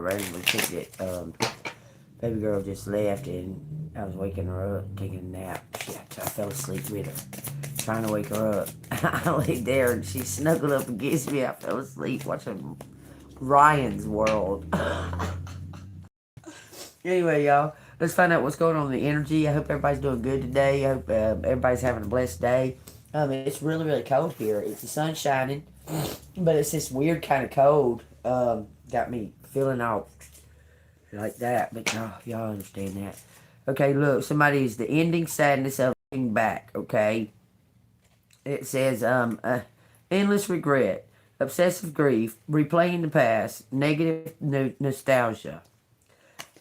randomly picked it. Baby girl just left and I was waking her up, taking a nap. Shit, I fell asleep with her, trying to wake her up. I laid there and she snuggled up against me. I fell asleep watching Ryan's World. Anyway, y'all, let's find out what's going on in the energy. I hope everybody's doing good today. I hope everybody's having a blessed day. It's really, really cold here. It's the sun shining, but it's this weird kind of cold. Got me feeling all like that, but y'all understand that. Okay, look, somebody's the ending sadness of looking back, okay? It says, endless regret, obsessive grief, replaying the past, negative nostalgia.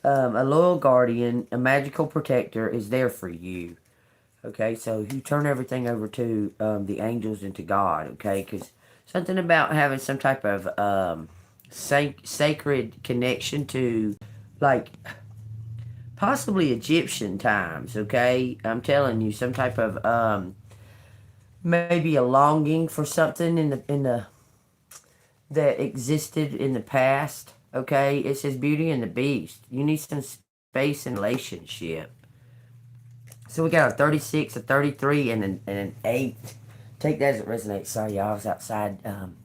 A loyal guardian, a magical protector is there for you. Okay, so you turn everything over to the angels and to God, okay? Because something about having some type of sacred connection to, like, possibly Egyptian times, okay? I'm telling you, some type of maybe a longing for something in the that existed in the past. Okay, it says Beauty and the Beast. You need some space and relationship. So we got a 36, a 33, and an 8. Take that as it resonates. Sorry, y'all. I was outside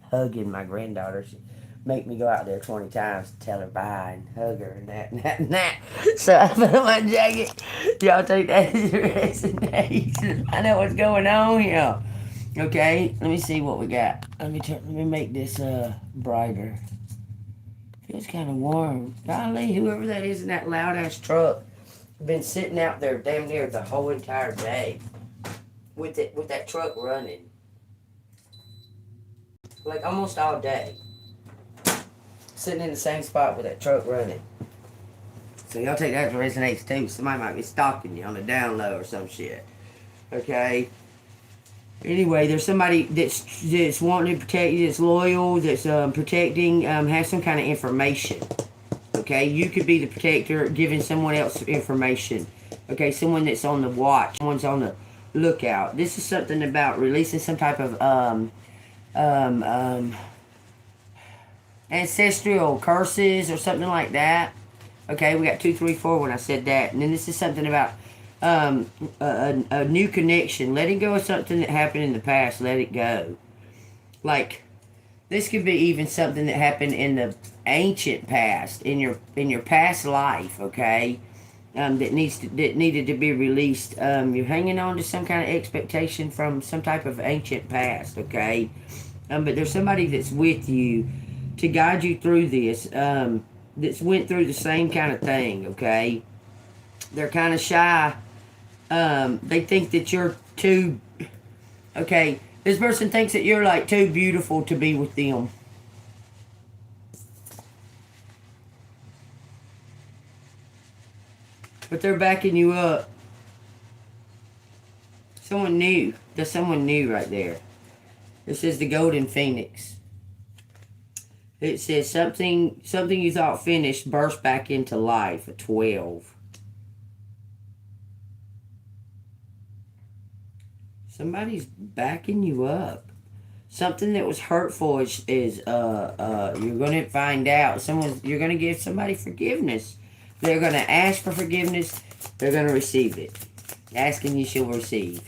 hugging my granddaughter. She make me go out there 20 times to tell her bye and hug her and that and that and that. So I put on my jacket. Y'all take that as it resonates. I know what's going on here. Okay, let me see what we got. Let me make this brighter. Feels kind of warm. Golly, whoever that is in that loud-ass truck been sitting out there damn near the whole entire day with that truck running. Like, almost all day. Sitting in the same spot with that truck running. So y'all take that as resonates too. Somebody might be stalking you on the down low or some shit. Okay? Anyway, there's somebody that's wanting to protect you, that's loyal, that's protecting, has some kind of information. Okay, you could be the protector, giving someone else information. Okay, someone that's on the watch, someone's on the lookout. This is something about releasing some type of ancestral curses or something like that. Okay, we got 2, 3, 4 when I said that, and then this is something about a new connection, letting go of something that happened in the past. Let it go. Like, this could be even something that happened in the ancient past, in your past life. Okay, that needed to be released. You're hanging on to some kind of expectation from some type of ancient past. Okay, but there's somebody that's with you to guide you through this. That's went through the same kind of thing. Okay, they're kind of shy. They think that you're too, okay, this person thinks that you're like too beautiful to be with them. But they're backing you up. Someone new. There's someone new right there. This is the Golden Phoenix. It says something you thought finished burst back into life. A 12. Somebody's backing you up. Something that was hurtful is you're gonna find out. You're gonna give somebody forgiveness. They're gonna ask for forgiveness. They're gonna receive it. Asking you shall receive.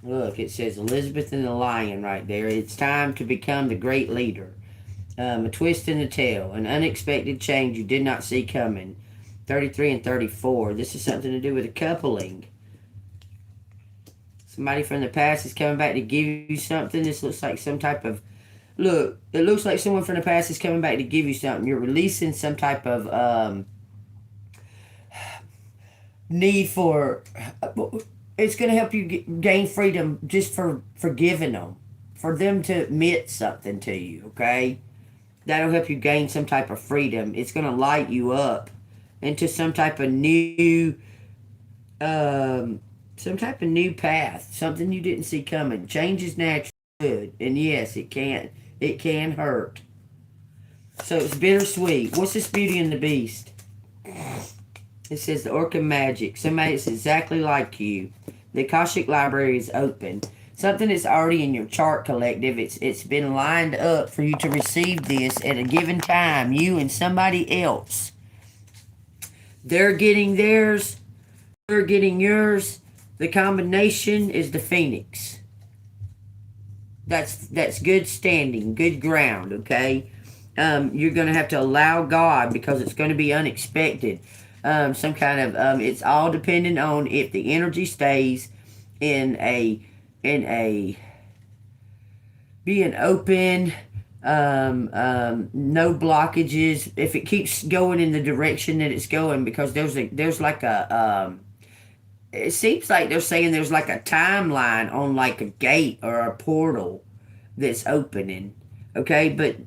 Look, it says Elizabeth and the Lion right there. It's time to become the great leader. A twist in the tail, an unexpected change you did not see coming. 33 and 34. This is something to do with a coupling. Somebody from the past is coming back to give you something. This looks like some type of... Look, it looks like someone from the past is coming back to give you something. You're releasing some type of need for... It's going to help you gain freedom just for forgiving them. For them to admit something to you, okay? That'll help you gain some type of freedom. It's going to light you up into some type of new... some type of new path, something you didn't see coming. Change is natural, good, and yes, it can hurt. So it's bittersweet. What's this Beauty and the Beast? It says the Orca Magic. Somebody that's exactly like you. The Akashic Library is open. Something that's already in your chart, collective. It's been lined up for you to receive this at a given time. You and somebody else. They're getting theirs. You're getting yours. The combination is the phoenix. That's good standing, good ground, okay? You're going to have to allow God, because it's going to be unexpected. Some kind of, it's all dependent on if the energy stays in a being open, no blockages. If it keeps going in the direction that it's going, because there's like a, it seems like they're saying there's like a timeline on like a gate or a portal that's opening. Okay, but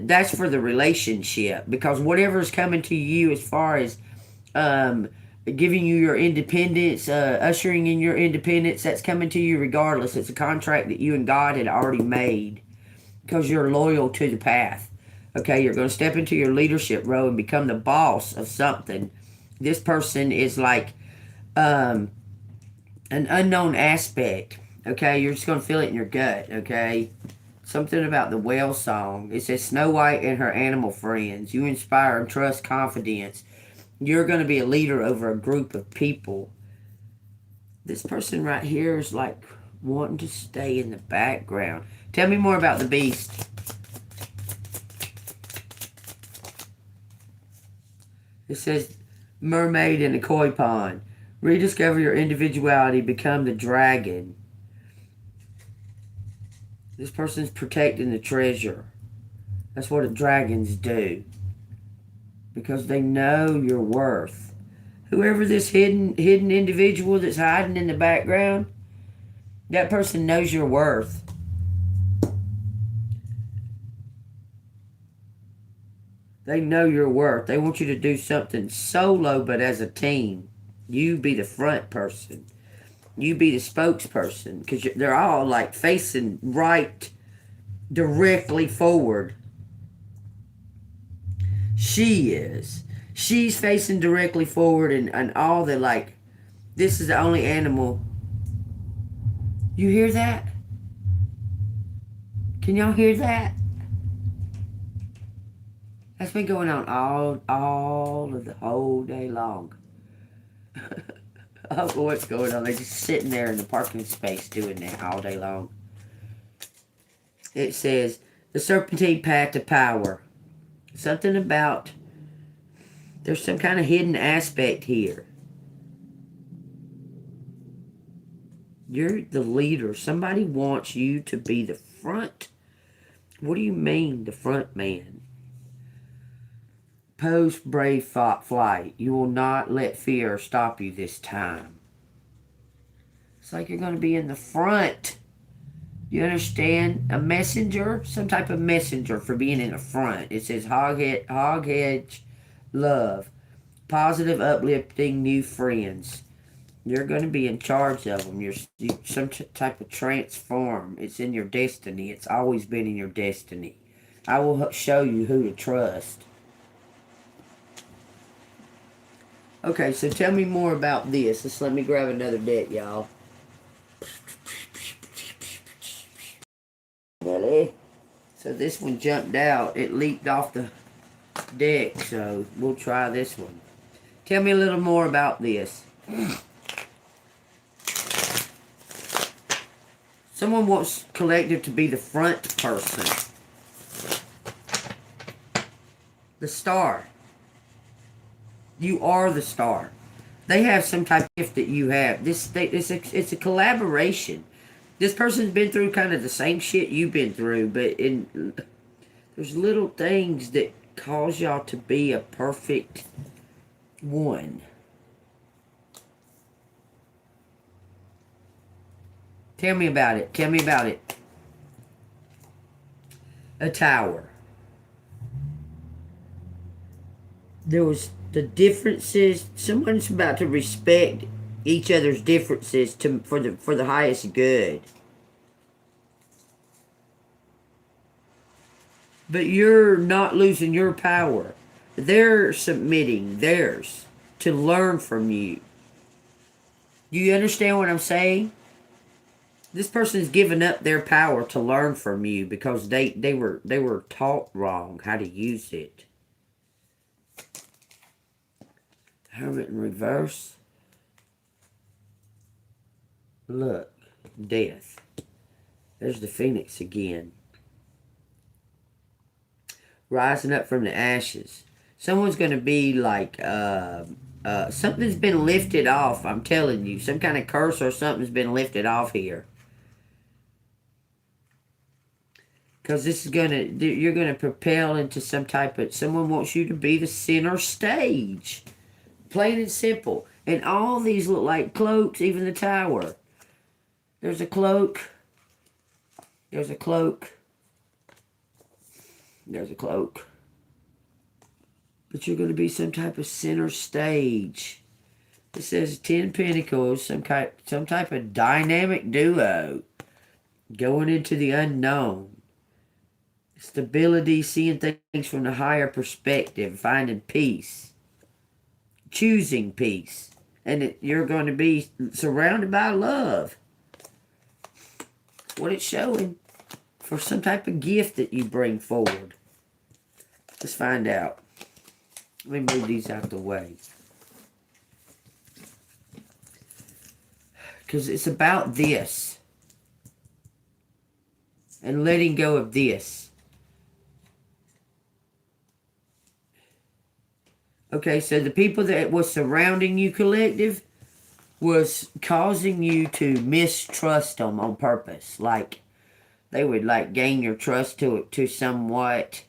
that's for the relationship, because whatever's coming to you as far as giving you your independence, ushering in your independence, that's coming to you regardless. It's a contract that you and God had already made, because you're loyal to the path. Okay, you're going to step into your leadership role and become the boss of something. This person is like an unknown aspect. Okay, you're just going to feel it in your gut. Okay, something about the whale song. It says Snow White and her animal friends. You inspire and trust confidence. You're going to be a leader over a group of people. This person right here is like wanting to stay in the background. Tell me more about the beast. It says mermaid in a koi pond. Rediscover your individuality. Become the dragon. This person's protecting the treasure. That's what dragons do, because they know your worth. Whoever this hidden individual that's hiding in the background, that person knows your worth. They know your worth. They want you to do something solo, but as a team. You be the front person. You be the spokesperson, because they're all like facing right, directly forward. She is. She's facing directly forward, and all the like, this is the only animal. You hear that? Can y'all hear that? That's been going on all of the whole day long. I don't know what's going on. They're just sitting there in the parking space doing that all day long. It says, the serpentine path to power. Something about, there's some kind of hidden aspect here. You're the leader. Somebody wants you to be the front. What do you mean, the front man? Post brave flight. You will not let fear stop you this time. It's like you're going to be in the front. You understand? A messenger? Some type of messenger for being in the front. It says hog hedge, love. Positive, uplifting, new friends. You're going to be in charge of them. You're some type of transform. It's in your destiny. It's always been in your destiny. I will show you who to trust. Okay, so tell me more about this. Just let me grab another deck, y'all. Really? So this one jumped out. It leaped off the deck, so we'll try this one. Tell me a little more about this. Someone wants collective to be the front person. The star. You are the star. They have some type of gift that you have. It's a collaboration. This person's been through kind of the same shit you've been through, but there's little things that cause y'all to be a perfect one. Tell me about it. Tell me about it. A tower. There was the differences. Someone's about to respect each other's differences for the highest good. But you're not losing your power. They're submitting theirs to learn from you. Do you understand what I'm saying? This person's given up their power to learn from you because they were taught wrong how to use it. Hermit in reverse. Look, death. There's the Phoenix again. Rising up from the ashes. Someone's going to be like, something's been lifted off, I'm telling you. Some kind of curse or something's been lifted off here. Because this is going to, you're going to propel into some type of, someone wants you to be the center stage. Plain and simple. And all these look like cloaks, even the tower. There's a cloak. There's a cloak. There's a cloak. But you're going to be some type of center stage. It says 10 Pentacles, some type of dynamic duo. Going into the unknown. Stability, seeing things from the higher perspective. Finding peace. Choosing peace. And you're going to be surrounded by love. That's what it's showing. For some type of gift that you bring forward. Let's find out. Let me move these out of the way. Because it's about this. And letting go of this. Okay, so the people that was surrounding you, collective, was causing you to mistrust them on purpose. Like, they would like gain your trust to somewhat.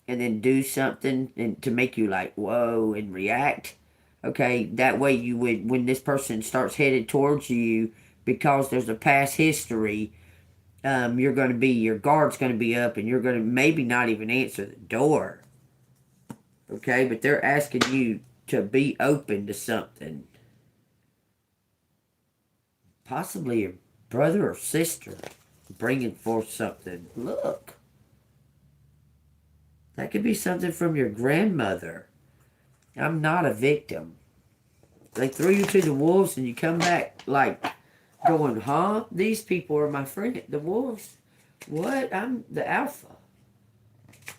And then do something and to make you like, whoa, and react. Okay, that way you would, when this person starts headed towards you, because there's a past history, you're going to be, your guard's going to be up, and you're going to maybe not even answer the door. Okay, but they're asking you to be open to something. Possibly your brother or sister bringing forth something. Look. That could be something from your grandmother. I'm not a victim. They threw you to the wolves and you come back like going, huh? These people are my friend. The wolves? What? I'm the alpha.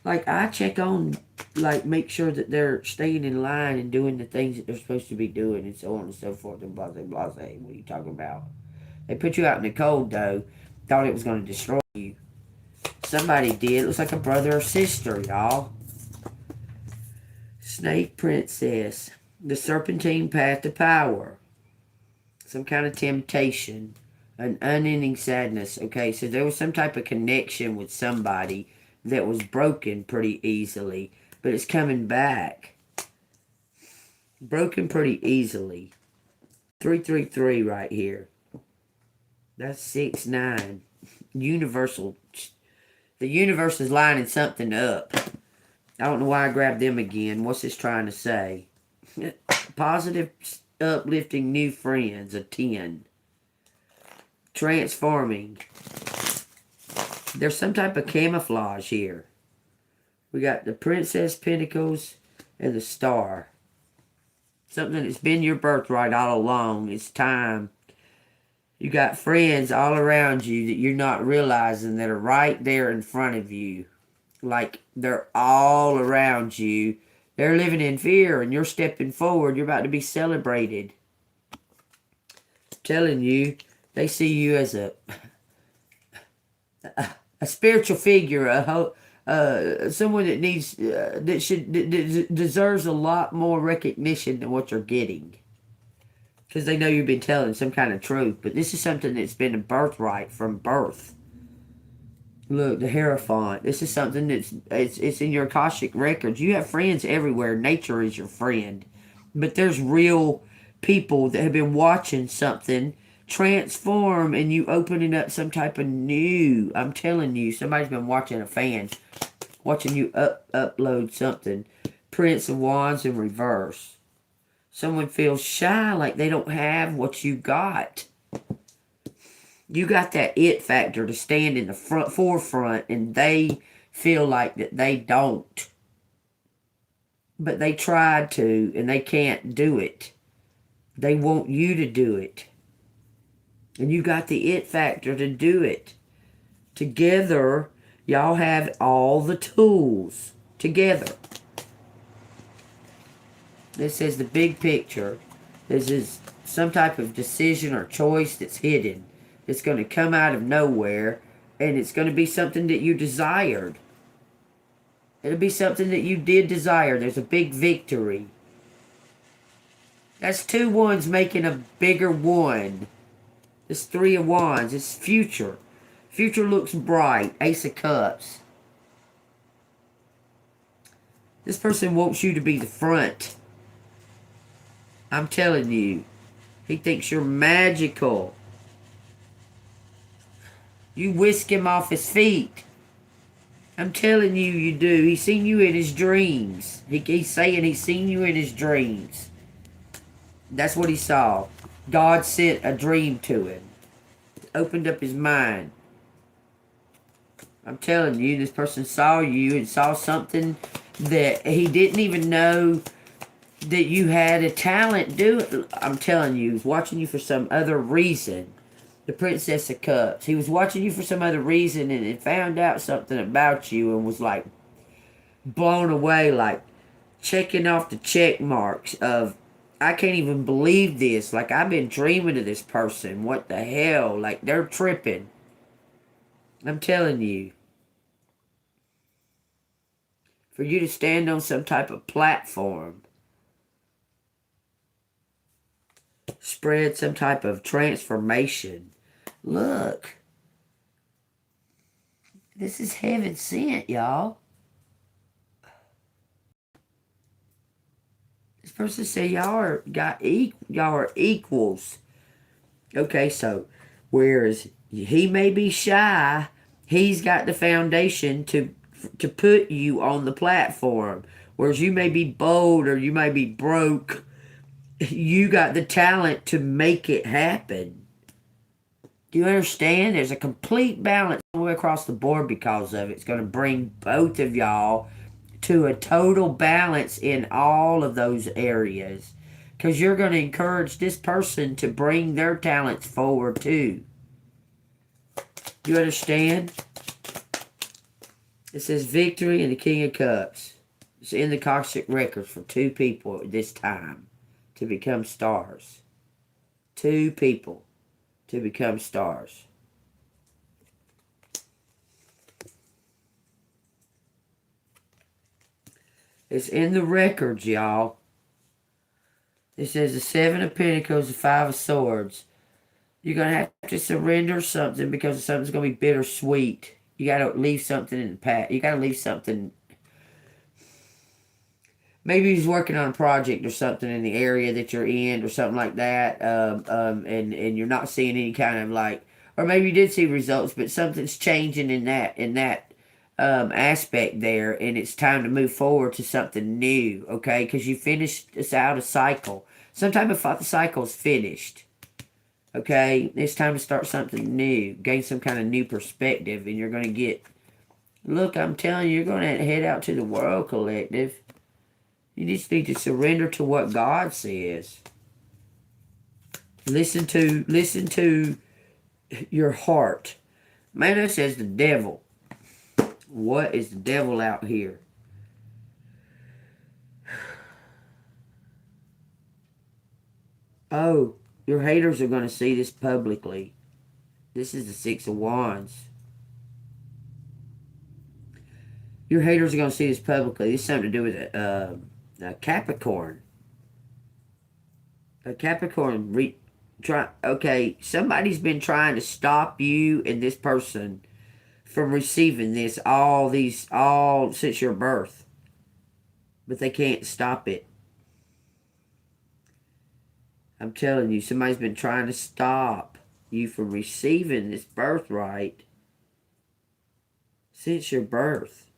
Like, I check on, like, make sure that they're staying in line and doing the things that they're supposed to be doing and so on and so forth and blah, blah, blah. What are you talking about? They put you out in the cold, though. Thought it was going to destroy you. Somebody did. It looks like a brother or sister, y'all. Snake Princess. The serpentine path to power. Some kind of temptation. An unending sadness. Okay, so there was some type of connection with somebody that was broken pretty easily. But it's coming back. Broken pretty easily. 333 right here. That's 6-9. Universal. The universe is lining something up. I don't know why I grabbed them again. What's this trying to say? Positive, uplifting new friends, a 10. Transforming. There's some type of camouflage here. We got the Princess Pentacles and the Star. Something that's been your birthright all along. It's time. You got friends all around you that you're not realizing that are right there in front of you. Like, they're all around you. They're living in fear and you're stepping forward. You're about to be celebrated. Telling you, they see you as a spiritual figure, someone that needs, that deserves a lot more recognition than what you're getting. Because they know you've been telling some kind of truth. But this is something that's been a birthright from birth. Look, the Hierophant. This is something that's it's in your Akashic records. You have friends everywhere. Nature is your friend. But there's real people that have been watching something transform and you opening up some type of new. I'm telling you, somebody's been watching a fan. Watching you upload something. Prince of Wands in reverse. Someone feels shy, like they don't have what you got. You got that it factor to stand in the forefront, and they feel like that they don't. But they tried to, and they can't do it. They want you to do it. And you got the it factor to do it. Together, y'all have all the tools. Together. This is the big picture. This is some type of decision or choice that's hidden. It's going to come out of nowhere, and it's going to be something that you desired. It'll be something that you did desire. There's a big victory. That's 2 ones making a bigger one. It's 3 of wands. It's future. Future looks bright. Ace of cups. This person wants you to be the front. I'm telling you. He thinks you're magical. You whisk him off his feet. I'm telling you, you do. He's seen you in his dreams. He's saying he's seen you in his dreams. That's what he saw. God sent a dream to him. Opened up his mind. I'm telling you, this person saw you and saw something that he didn't even know that you had a talent doing. I'm telling you, he was watching you for some other reason. The Princess of Cups. He was watching you for some other reason and found out something about you and was like blown away, like checking off the check marks of, I can't even believe this. Like, I've been dreaming of this person. What the hell? Like, they're tripping. I'm telling you. For you to stand on some type of platform. Spread some type of transformation. Look. This is heaven sent, y'all. This person said y'all are equals. Okay, so whereas he may be shy, he's got the foundation to put you on the platform. Whereas you may be bold or you may be broke, you got the talent to make it happen. Do you understand? There's a complete balance all the way across the board because of it. It's going to bring both of y'all to a total balance in all of those areas. Because you're going to encourage this person to bring their talents forward too. Do you understand? It says victory and the King of Cups. It's in the Akashic records for 2 people at this time to become stars. 2 people to become stars. It's in the records, y'all. It says the 7 of Pentacles, the 5 of Swords. You're going to have to surrender something because something's going to be bittersweet. You got to leave something in the past. You got to leave something. Maybe he's working on a project or something in the area that you're in or something like that. And you're not seeing any kind of like, or maybe you did see results, but something's changing in that aspect there, and it's time to move forward to something new, okay? Because you finished out a cycle. Sometimes I thought the cycle's finished, okay? It's time to start something new, gain some kind of new perspective, and you're going to get, look, I'm telling you, you're going to head out to the world, collective. You just need to surrender to what God says. Listen to your heart. Man, that says the devil. What is the devil out here? Oh, your haters are going to see this publicly. This is the 6 of Wands. Your haters are going to see this publicly. This is something to do with a Capricorn. A Capricorn. Okay, somebody's been trying to stop you and this person from receiving this all since your birth. But they can't stop it. I'm telling you, somebody's been trying to stop you from receiving this birthright since your birth.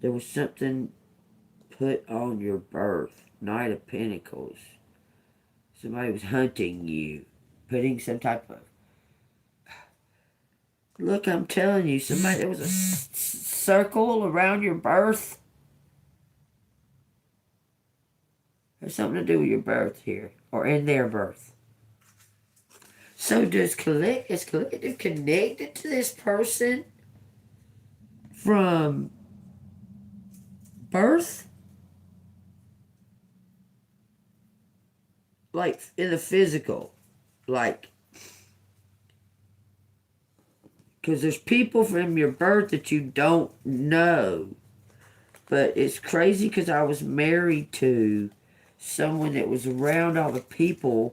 There was something put on your birth. Knight of Pentacles. Somebody was hunting you. Putting some type of... Look, I'm telling you, there was a circle around your birth. There's something to do with your birth here, or in their birth. So is collective connected to this person from birth? Like in the physical. Like, because there's people from your birth that you don't know. But it's crazy because I was married to someone that was around all the people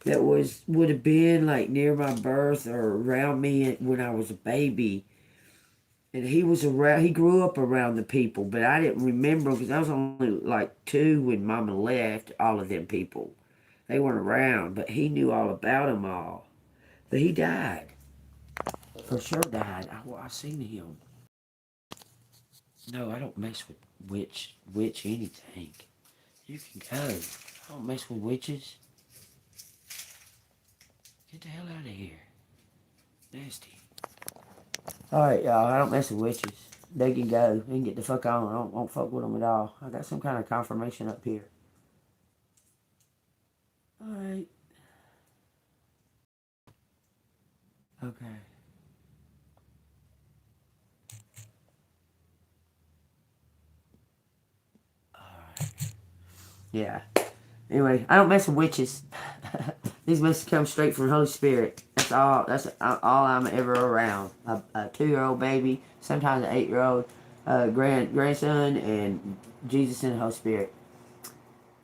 that would have been like near my birth or around me when I was a baby. And he was around, he grew up around the people, but I didn't remember because I was only like 2 when Mama left, all of them people. They weren't around, but he knew all about them all. But he died. For sure died. I seen him. No, I don't mess with witch anything. You can go. I don't mess with witches. Get the hell out of here. Nasty. Alright, y'all. I don't mess with witches. They can go. They can get the fuck on. I won't fuck with them at all. I got some kind of confirmation up here. Alright. Okay. Alright. Yeah. Anyway, I don't mess with witches. These messages come straight from the Holy Spirit. That's all I'm ever around. A 2-year-old baby, sometimes an 8-year-old grandson, and Jesus and the Holy Spirit.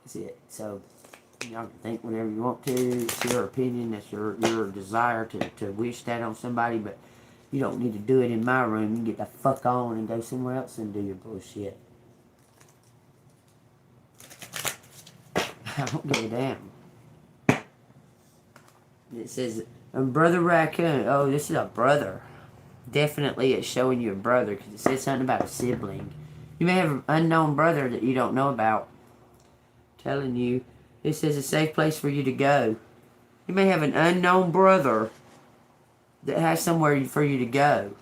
That's it. So y'all can think whatever you want to. It's your opinion. That's your desire to wish that on somebody, but you don't need to do it in my room. You can get the fuck on and go somewhere else and do your bullshit. I don't give a damn. It says, Brother Raccoon. Oh, this is a brother. Definitely it's showing you a brother because it says something about a sibling. You may have an unknown brother that you don't know about. Telling you. It says a safe place for you to go. You may have an unknown brother that has somewhere for you to go.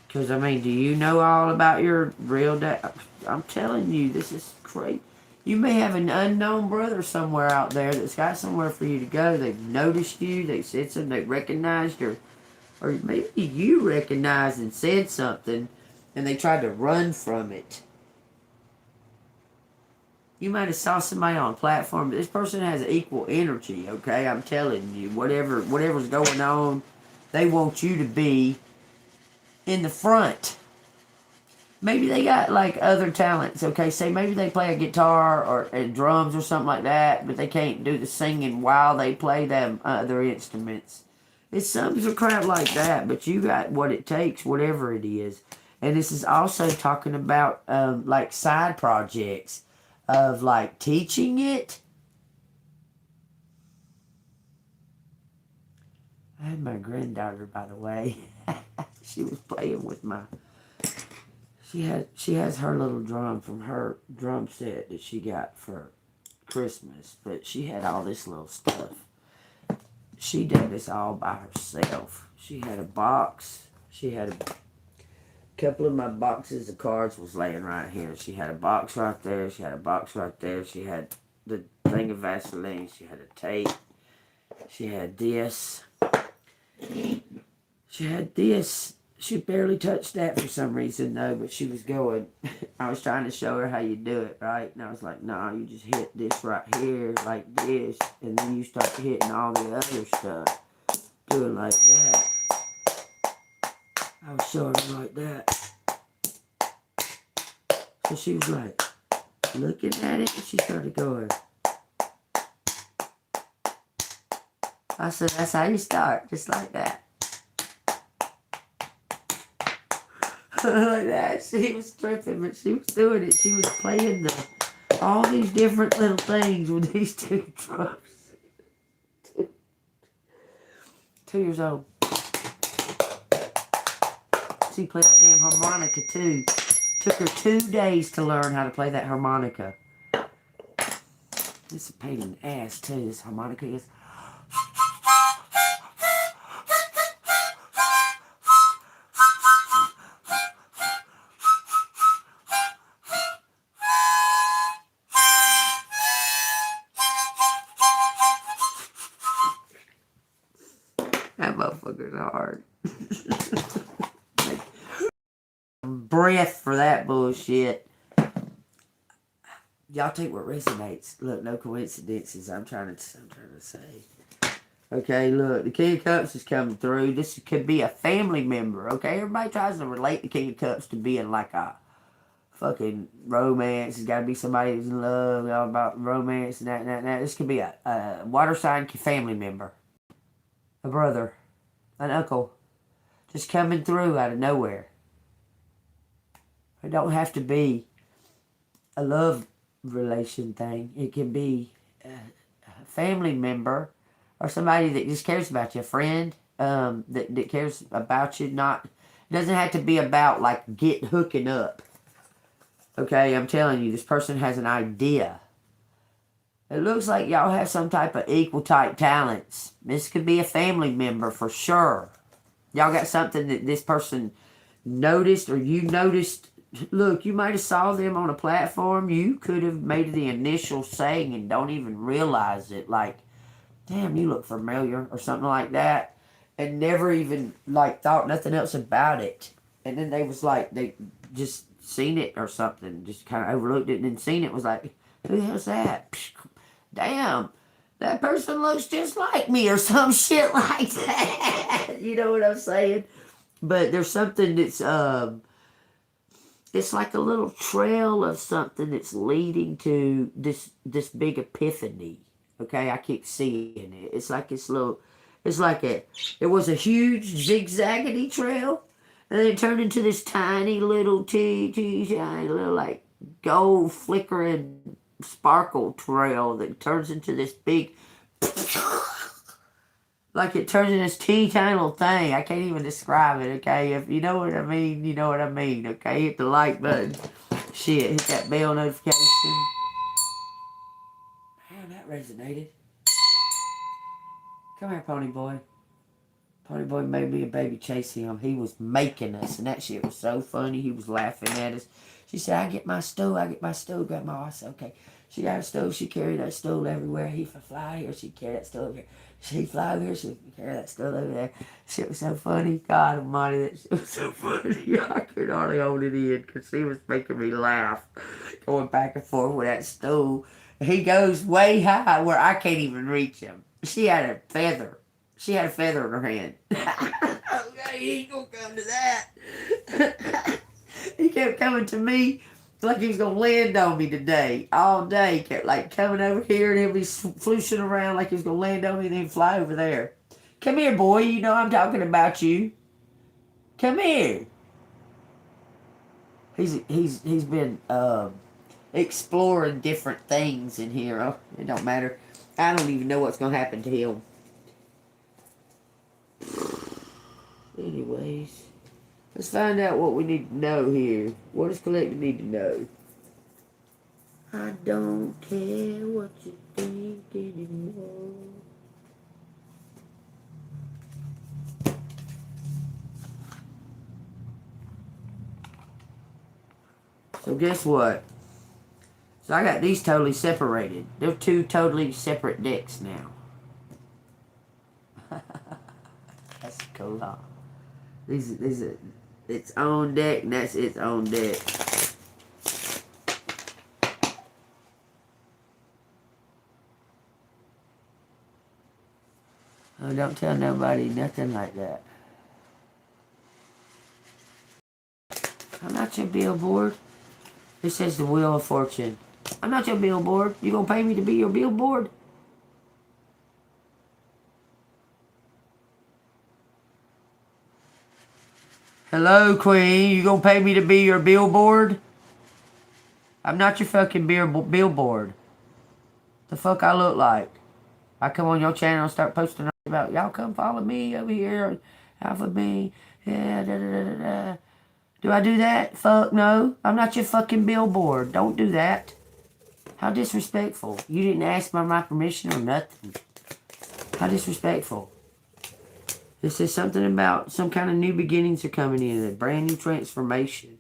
Because, I mean, do you know all about your real dad? I'm telling you, this is crazy. You may have an unknown brother somewhere out there that's got somewhere for you to go. They've noticed you. They said something. They recognized your... Or maybe you recognized and said something and they tried to run from it. You might have saw somebody on a platform, but this person has equal energy, okay? I'm telling you, whatever's going on, they want you to be in the front. Maybe they got like other talents, okay? Say maybe they play a guitar or drums or something like that, but they can't do the singing while they play them other instruments. It's some crap like that, but you got what it takes, whatever it is. And this is also talking about like side projects of like teaching it. I had my granddaughter, by the way. She was playing with my... She has her little drum from her drum set that she got for Christmas, but she had all this little stuff. She did this all by herself. She had a box. She had a couple of my boxes of cards was laying right here. She had a box right there. She had a box right there. She had the thing of Vaseline. She had a tape. She had this. She had this. She barely touched that for some reason, though, but she was going. I was trying to show her how you do it, right? And I was like, nah, you just hit this right here, like this, and then you start hitting all the other stuff. Doing like that. I was showing her like that. So she was like, looking at it, and she started going. I said, that's how you start, just like that. Like that. She was tripping, but she was doing it. She was playing all these different little things with these 2 drums. 2 years old. She played that damn harmonica too. Took her 2 days to learn how to play that harmonica. This is a pain in the ass too, this harmonica is. motherfucker's hard. Like, breath for that bullshit. Y'all take what resonates. Look, no coincidences. I'm trying to say. Okay, look, the King of Cups is coming through. This could be a family member. Okay, everybody tries to relate the King of Cups to being like a fucking romance. It's got to be somebody who's in love, all about romance and that. This could be a water sign family member, a brother, an uncle, just coming through out of nowhere. It don't have to be a love relation thing. It can be a family member or somebody that just cares about you, a friend that cares about you. It doesn't have to be about like hooking up. Okay, I'm telling you, this person has an idea. It looks like y'all have some type of equal type talents. This could be a family member for sure. Y'all got something that this person noticed or you noticed. Look, you might have saw them on a platform. You could have made the initial saying and don't even realize it. Like, damn, you look familiar or something like that. And never even, like, thought nothing else about it. And then they was like, they just seen it or something. Just kind of overlooked it and then seen it. Was like, who the hell's that? Damn, that person looks just like me or some shit like that. You know what I'm saying? But there's something that's, it's like a little trail of something that's leading to this big epiphany. Okay, I keep seeing it. It's like this little, it was a huge zigzaggedy trail, and then it turned into this tiny little tiny little like gold flickering sparkle trail that turns into this big, like it turns into this teeny tiny little thing. I can't even describe it, okay? If you know what I mean, you know what I mean, okay? Hit the like button. Shit, hit that bell notification. Man, that resonated. Come here, Pony Boy. Pony Boy made me a baby chase him. He was making us, and that shit was so funny. He was laughing at us. She said, I get my stool, Grandma. I said, okay. She got a stool. She carried that stool everywhere. He fly here. She carried that stool over here. She fly over here. She carry that stool over there. Shit was so funny. God almighty, that shit was so funny. I could hardly hold it in because he was making me laugh. Going back and forth with that stool. He goes way high where I can't even reach him. She had a feather. She had a feather in her hand. Okay, he ain't gonna come to that. He kept coming to me like he was gonna land on me today. All day. He kept like coming over here and he'll be flooshing around like he was gonna land on me and then fly over there. Come here, boy. You know I'm talking about you. Come here. He's been exploring different things in here. Oh, it don't matter. I don't even know what's gonna happen to him. Anyways, let's find out what we need to know here. What does Collective need to know? I don't care what you think anymore. So guess what? So I got these totally separated. They're two totally separate decks now. That's cool, huh? These are its own deck, and that's its own deck. Oh, don't tell nobody nothing like that. I'm not your billboard. It says the Wheel of Fortune. I'm not your billboard. You gonna pay me to be your billboard? Hello, Queen. You gonna pay me to be your billboard? I'm not your fucking billboard. The fuck I look like? I come on your channel and start posting about y'all come follow me over here. ALPHABEAN. Yeah, da da da da da. Do I do that? Fuck no. I'm not your fucking billboard. Don't do that. How disrespectful. You didn't ask for my permission or nothing. How disrespectful. This is something about some kind of new beginnings are coming in. A brand new transformation.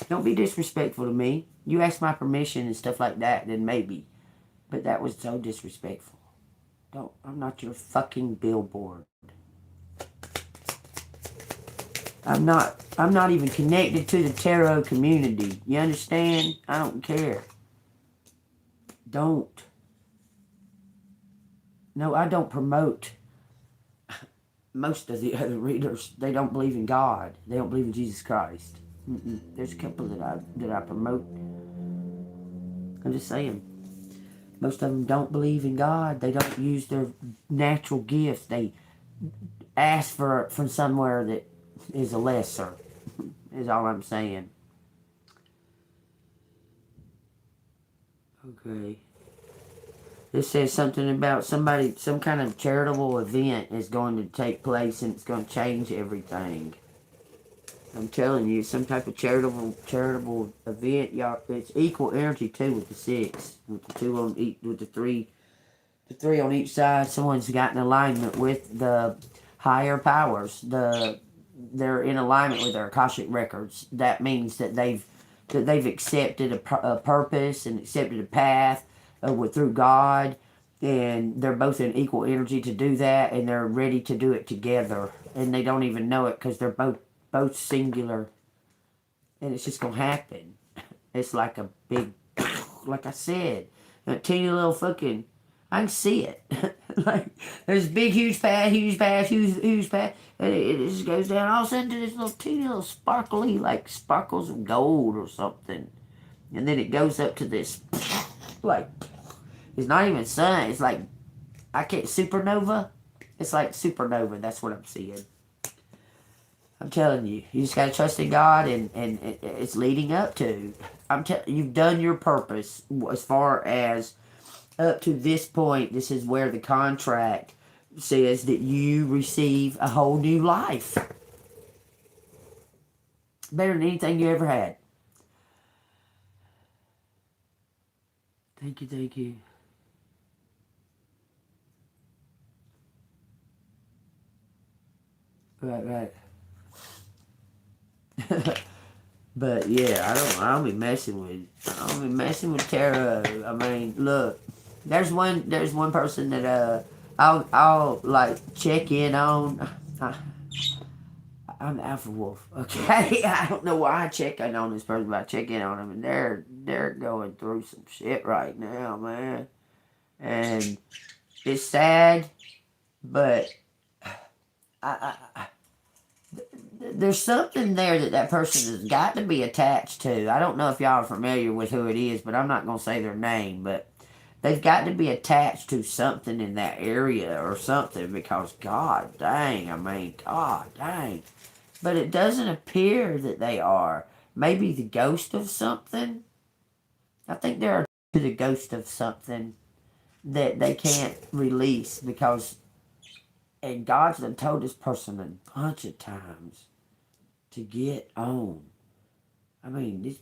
Don't be disrespectful to me. You asked my permission and stuff like that, then maybe. But that was so disrespectful. I'm not your fucking billboard. I'm not even connected to the tarot community. You understand? I don't care. Don't. No, I don't promote. Most of the other readers, they don't believe in God. They don't believe in Jesus Christ. There's a couple that I promote. I'm just saying. Most of them don't believe in God. They don't use their natural gifts. They ask for it from somewhere that is a lesser. Is all I'm saying. Okay. This says something about some kind of charitable event is going to take place and it's going to change everything. I'm telling you, some type of charitable event, y'all. It's equal energy too with the 6, with the 2 on each, with the 3 on each side. Someone's got in alignment with the higher powers. They're in alignment with their Akashic records. That means that they've accepted a purpose and accepted a path through God, and they're both in equal energy to do that, and they're ready to do it together, and they don't even know it because they're both singular, and it's just gonna happen. It's like a big, like I said, a teeny little fucking, I can see it. Like, there's a big, huge path, huge path, huge path, and it just goes down all of a sudden to this little teeny little sparkly, like sparkles of gold or something. And then it goes up to this, like, it's not even sun, it's like, supernova? It's like supernova, that's what I'm seeing. I'm telling you, you just gotta trust in God, and it's leading up to. You've done your purpose as far as up to this point. This is where the contract says that you receive a whole new life, better than anything you ever had. Thank you. Right. But yeah, I don't be messing with tarot. I mean, look, there's one person that I'll like check in on. I'm the Alpha Wolf, okay? I don't know why I check in on this person, but I check in on them, and they're going through some shit right now, man. And it's sad, but there's something there that person has got to be attached to. I don't know if y'all are familiar with who it is, but I'm not going to say their name, but they've got to be attached to something in that area or something, because God dang. But it doesn't appear that they are. Maybe the ghost of something. I think they're to the ghost of something that they can't release, because, and God's done told this person a bunch of times to get on. I mean, these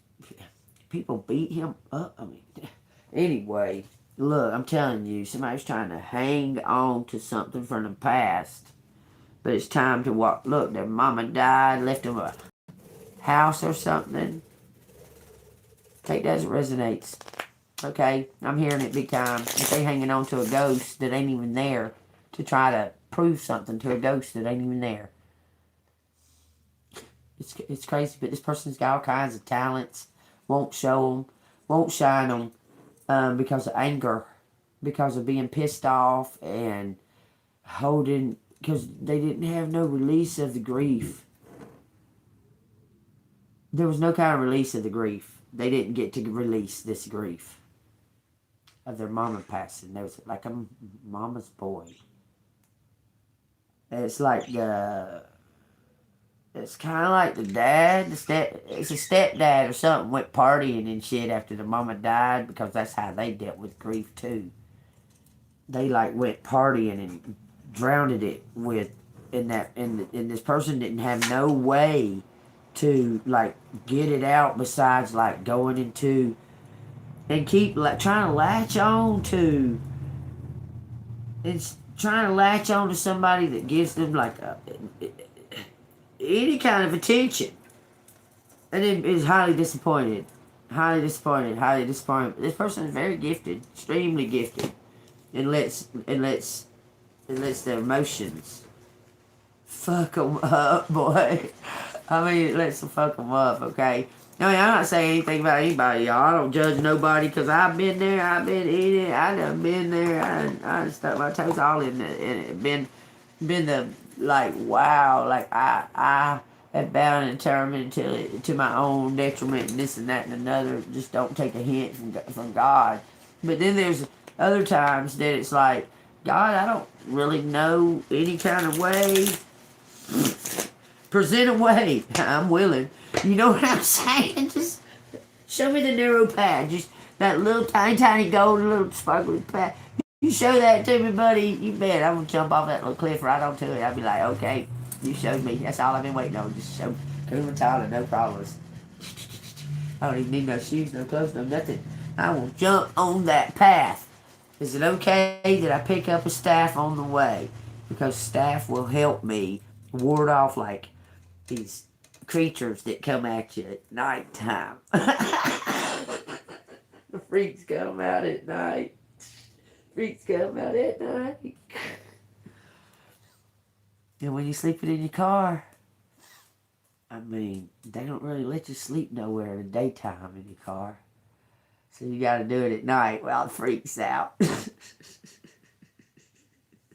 people beat him up. I mean, anyway, look, I'm telling you, somebody's trying to hang on to something from the past. But it's time to walk. Look, their mama died, left them a house or something. Take that as it resonates. Okay, I'm hearing it big time. If they hanging on to a ghost that ain't even there to try to prove something to a ghost that ain't even there. It's crazy, but this person's got all kinds of talents. Won't show them, won't shine them, because of anger, because of being pissed off and holding, because they didn't have no release of the grief. There was no kind of release of the grief. They didn't get to release this grief of their mama passing. There was like a mama's boy. It's like it's kind of like the dad, it's a stepdad or something, went partying and shit after the mama died, because that's how they dealt with grief too. They like went partying and drowned it with, and this person didn't have no way to like get it out besides like going into and keep like trying to latch on to. It's trying to latch on to somebody that gives them like any kind of attention, and it is highly disappointed. This person is very gifted, extremely gifted, and lets their emotions fuck them up, boy. I mean, it lets them fuck them up, okay? I mean, I'm not saying anything about anybody, y'all. I don't judge nobody because I've been there. I've been in it. I done been there. I stuck my toes all in it. Been the, like, wow. Like, I have bound and determined to my own detriment and this and that and another. Just don't take a hint from God. But then there's other times that it's like, God, I don't really know any kind of way. Present a way. I'm willing. You know what I'm saying? Just show me the narrow path. Just that little tiny golden little sparkly path. You show that to me, buddy, you bet I'm gonna jump off that little cliff right onto it. I'll be like, okay, you showed me. That's all I've been waiting on. Just show cool and tall and no problems. I don't even need no shoes, no clothes, no nothing. I will jump on that path. Is it okay that I pick up a staff on the way? Because staff will help me ward off like these creatures that come at you at nighttime. The freaks come out at night. Freaks come out at night. And when you're sleeping in your car, I mean, they don't really let you sleep nowhere in the daytime in your car. So you got to do it at night while the freak's out.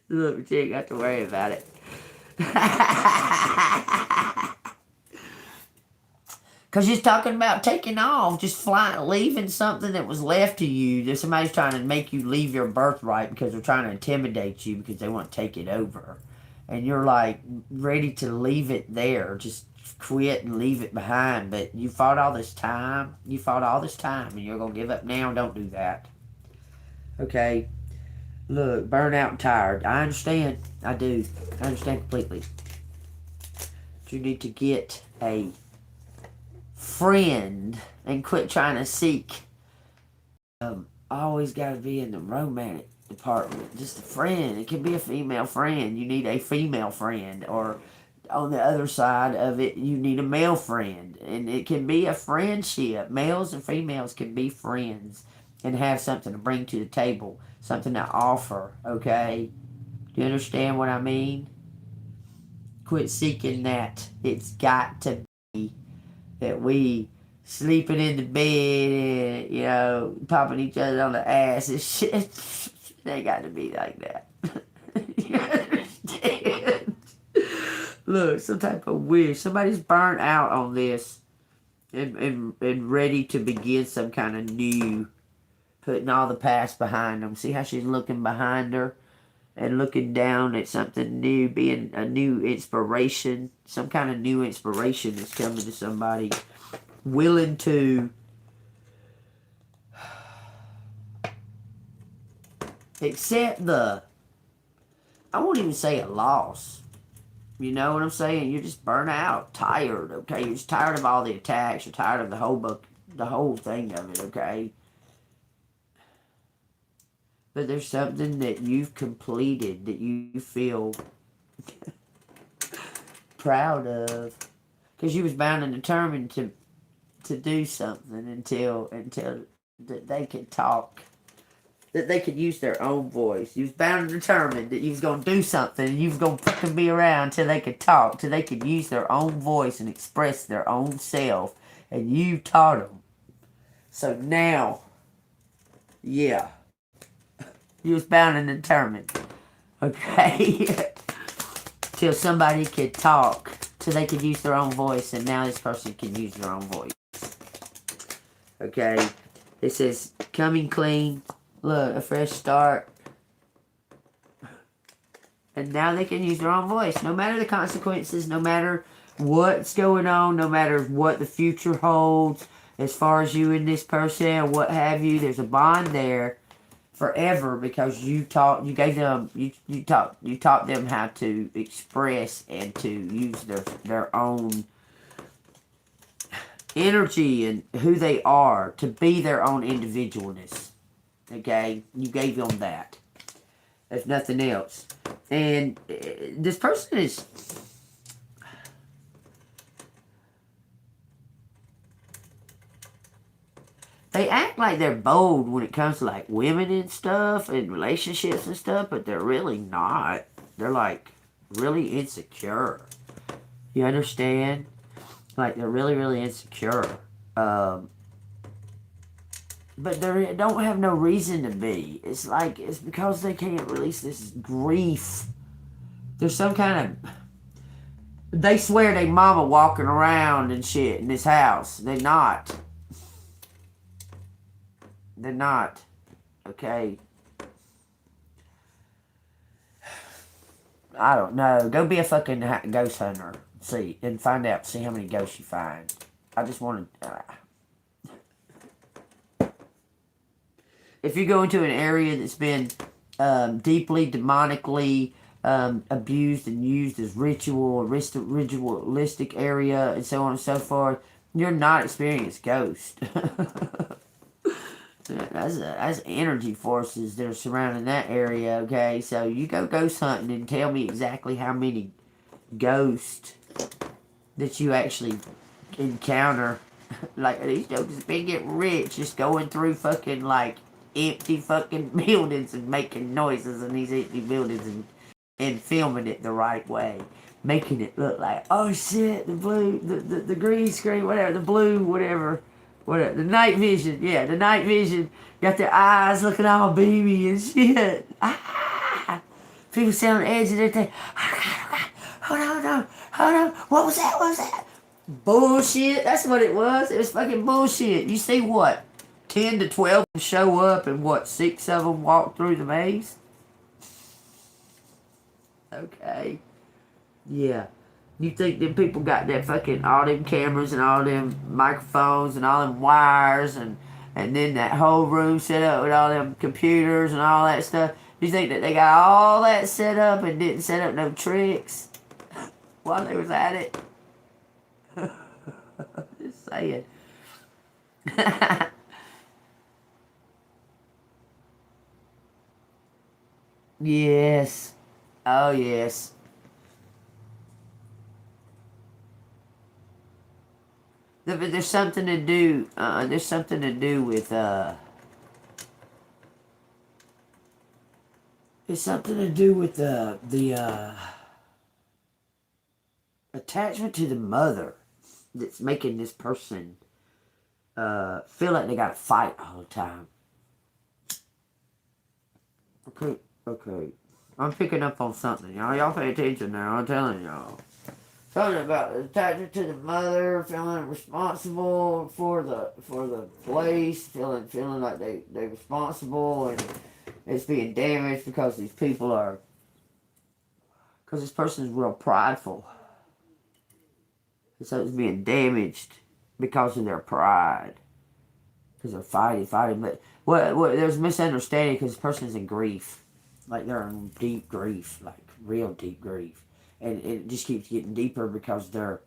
Look, but you ain't got to worry about it. Because you're talking about taking off, just flying, leaving something that was left to you. That somebody's trying to make you leave your birthright because they're trying to intimidate you because they want to take it over. And you're like ready to leave it there. Just quit and leave it behind. But you fought all this time. You fought all this time and you're going to give up now. Don't do that. Okay? Look, burnt out and tired. I understand. I do. I understand completely. But you need to get a friend and quit trying to seek. Always got to be in the romantic department. Just a friend. It can be a female friend. You need a female friend. Or on the other side of it, you need a male friend. And it can be a friendship. Males and females can be friends and have something to bring to the table. Something to offer. Okay? Do you understand what I mean? Quit seeking that. It's got to be that we sleeping in the bed and, you know, popping each other on the ass and shit. They got to be like that. You understand? Look, some type of wish. Somebody's burnt out on this and ready to begin some kind of new, putting all the past behind them. See how she's looking behind her and looking down at something new, being a new inspiration. Some kind of new inspiration is coming to somebody willing to accept the, I won't even say a loss. You know what I'm saying? You're just burnt out, tired, okay? You're just tired of all the attacks. You're tired of the whole book, the whole thing of it, okay? But there's something that you've completed that you feel proud of. Because you was bound and determined to do something until that they could talk. That they could use their own voice. You was bound and determined that you was going to do something and you was going to fucking be around till they could talk. Till they could use their own voice and express their own self. And you taught them. So now, yeah. You was bound and determined. Okay? Till somebody could talk. Till they could use their own voice. And now this person can use their own voice. Okay? It says, coming clean. Look, a fresh start. And now they can use their own voice. No matter the consequences. No matter what's going on. No matter what the future holds. As far as you and this person. Or what have you. There's a bond there. Forever, because you taught them how to express and to use their own energy and who they are, to be their own individualness. Okay, you gave them that, if nothing else. And this person is, they act like they're bold when it comes to like women and stuff and relationships and stuff, but they're really not. They're like really insecure. You understand? Like, they're really, really insecure. Um, but they don't have no reason to be. It's like, it's because they can't release this grief. There's some kind of... They swear they mama walking around and shit in this house. They're not. They're not. Okay? I don't know. Go be a fucking ghost hunter. See, and find out. See how many ghosts you find. I just want to... if you go into an area that's been deeply, demonically abused and used as ritualistic area, and so on and so forth, you're not experiencing ghosts. That's energy forces that are surrounding that area, okay? So you go ghost hunting and tell me exactly how many ghosts that you actually encounter. Like, these jokers been getting rich just going through fucking, like, empty fucking buildings and making noises in these empty buildings and filming it the right way. Making it look like, oh shit, the blue, the green screen, whatever, the blue, whatever, the night vision, yeah, the night vision, got their eyes looking all beamy and shit. Ah! People sit on the edge of their thing, oh God, hold on, what was that? Bullshit, that's what it was. It was fucking bullshit. You see what? 10 to 12 show up and what? 6 of them walk through the maze? Okay. Yeah. You think them people got that fucking, all them cameras and all them microphones and all them wires and then that whole room set up with all them computers and all that stuff? You think that they got all that set up and didn't set up no tricks while they was at it? Just saying. Yes. Oh, yes. But there's something to do. There's something to do with. There's something to do with the attachment to the mother that's making this person feel like they gotta fight all the time. Okay. I'm picking up on something, y'all. Y'all pay attention now. I'm telling y'all. Something about the attachment to the mother, feeling responsible for the place, feeling like they're responsible, and it's being damaged because these people are. Because this person is real prideful. And so it's being damaged because of their pride. Because they're fighting. But there's misunderstanding because this person is in grief. Like they're in deep grief. Like real deep grief. And it just keeps getting deeper because they're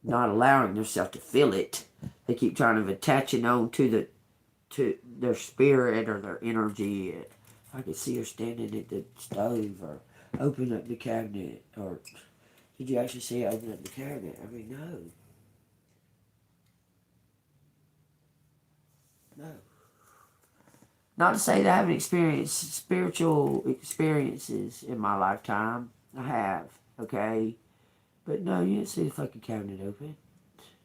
not allowing themselves to feel it. They keep trying to attach it on to their spirit or their energy. I could see her standing at the stove or open up the cabinet. Or did you actually see her open up the cabinet? I mean, no. Not to say that I haven't experienced spiritual experiences in my lifetime. I have, okay? But no, you didn't see the fucking cabinet open.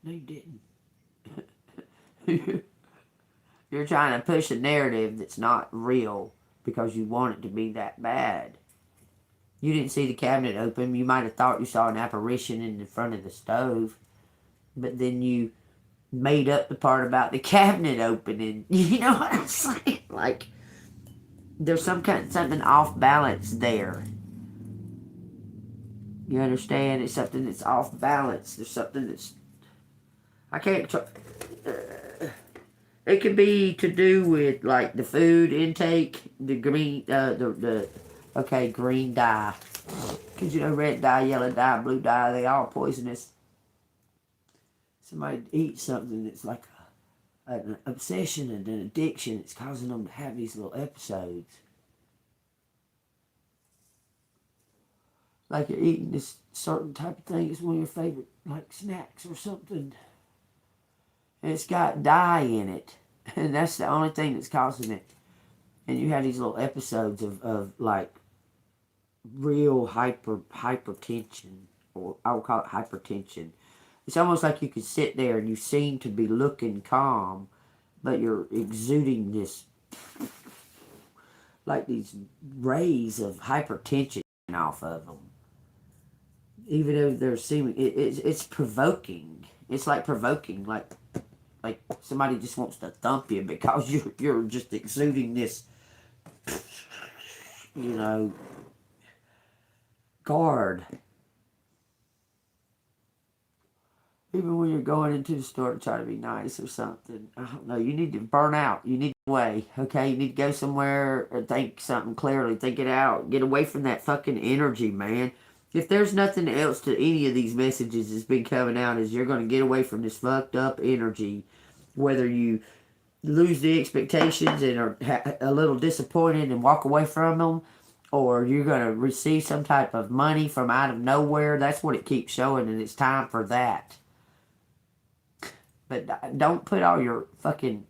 No, you didn't. You're trying to push a narrative that's not real because you want it to be that bad. You didn't see the cabinet open. You might have thought you saw an apparition in the front of the stove. But then you made up the part about the cabinet opening. You know what I'm saying? Like, there's something off balance there. You understand? It's something that's off balance. There's something that's... I can't... it could be to do with, like, the food intake, the green... okay, green dye. Because, you know, red dye, yellow dye, blue dye, they all poisonous. Somebody eats something that's like an obsession and an addiction. It's causing them to have these little episodes. Like you're eating this certain type of thing. It's one of your favorite, like, snacks or something. And it's got dye in it. And that's the only thing that's causing it. And you have these little episodes of like, real hypertension. Or I would call it hypertension. It's almost like you could sit there and you seem to be looking calm, but you're exuding this, like these rays of hypertension off of them. Even though they're seeming, it's provoking. It's like provoking, like somebody just wants to thump you because you're just exuding this, you know, guard. Even when you're going into the store to try to be nice or something, I don't know. You need to burn out. You need to away. Okay, you need to go somewhere and think something clearly. Think it out. Get away from that fucking energy, man. If there's nothing else to any of these messages that's been coming out, is you're going to get away from this fucked up energy. Whether you lose the expectations and are a little disappointed and walk away from them, or you're going to receive some type of money from out of nowhere, that's what it keeps showing, and it's time for that. But don't put all your fucking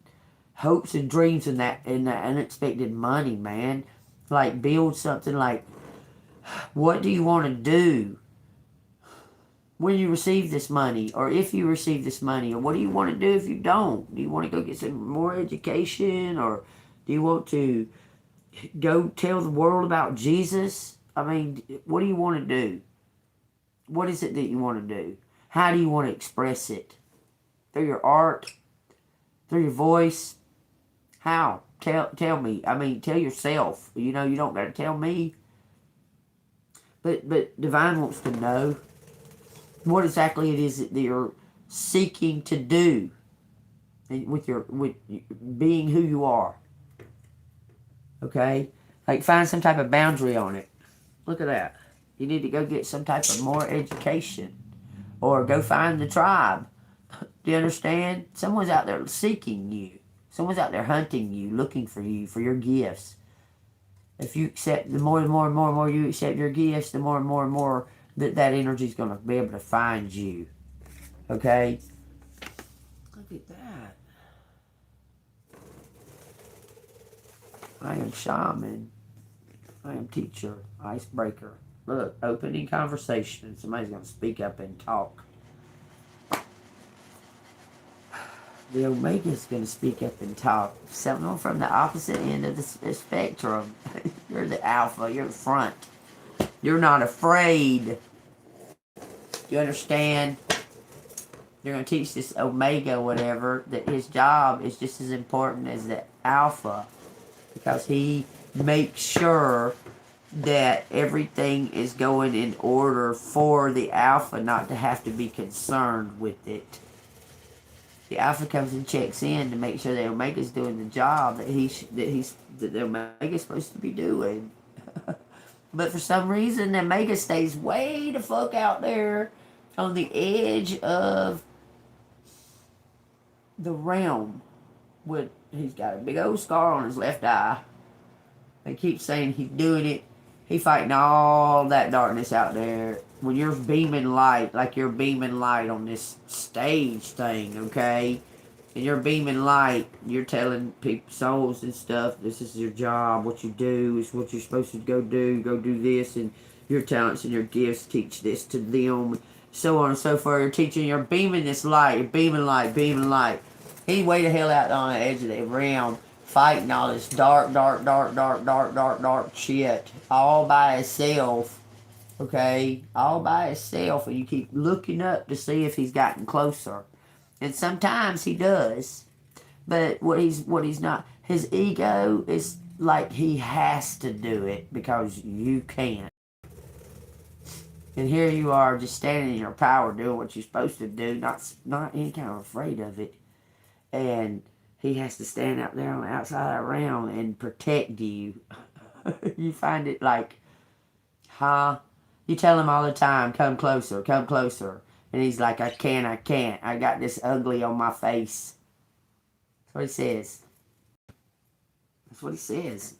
hopes and dreams in that unexpected money, man. Like, build something like, what do you want to do when you receive this money, or if you receive this money, or what do you want to do if you don't? Do you want to go get some more education, or do you want to go tell the world about Jesus? I mean, what do you want to do? What is it that you want to do? How do you want to express it? Through your art? Through your voice? How? Tell me. I mean, tell yourself. You know, you don't got to tell me. But Divine wants to know what exactly it is that you're seeking to do with being who you are. Okay? Like, find some type of boundary on it. Look at that. You need to go get some type of more education. Or go find the tribe. Do you understand? Someone's out there seeking you. Someone's out there hunting you, looking for you, for your gifts. If you accept, the more and more and more and more you accept your gifts, the more and more that energy is going to be able to find you. Okay? Look at that. I am shaman. I am teacher. Icebreaker. Look, opening conversation. Somebody's going to speak up and talk. The Omega's going to speak up and talk. Someone from the opposite end of the spectrum. You're the alpha. You're the front. You're not afraid. You understand? You're going to teach this Omega, whatever, that his job is just as important as the alpha. Because he makes sure that everything is going in order for the alpha not to have to be concerned with it. The alpha comes and checks in to make sure that Omega's doing the job that the Omega's supposed to be doing. But for some reason, the Omega stays way the fuck out there on the edge of the realm. He's got a big old scar on his left eye. They keep saying he's doing it. He's fighting all that darkness out there. When you're beaming light, like you're beaming light on this stage thing, okay? And you're beaming light, you're telling people, souls and stuff, this is your job, what you do is what you're supposed to go do this, and your talents and your gifts, teach this to them, so on and so forth. You're teaching, you're beaming this light, you're beaming light. He's way the hell out on the edge of the realm, fighting all this dark shit, all by himself. Okay, all by himself, and you keep looking up to see if he's gotten closer, and sometimes he does, but what he's not, his ego is like he has to do it because you can't. And here you are, just standing in your power, doing what you're supposed to do, not any kind of afraid of it, and he has to stand out there on the outside around and protect you. You find it like, huh? You tell him all the time, come closer. And he's like, I can't. I got this ugly on my face. That's what he says.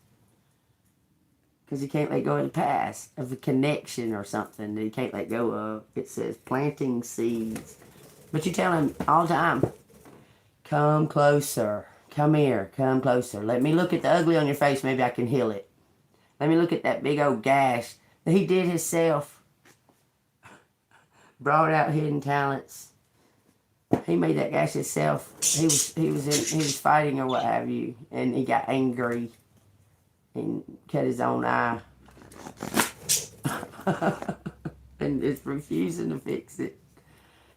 Because he can't let go of the past, of a connection or something that he can't let go of. It says planting seeds. But you tell him all the time, come closer. Come here, come closer. Let me look at the ugly on your face, maybe I can heal it. Let me look at that big old gash that he did himself. Brought out hidden talents. He made that gash himself. He was fighting or what have you, and he got angry and cut his own eye. And is refusing to fix it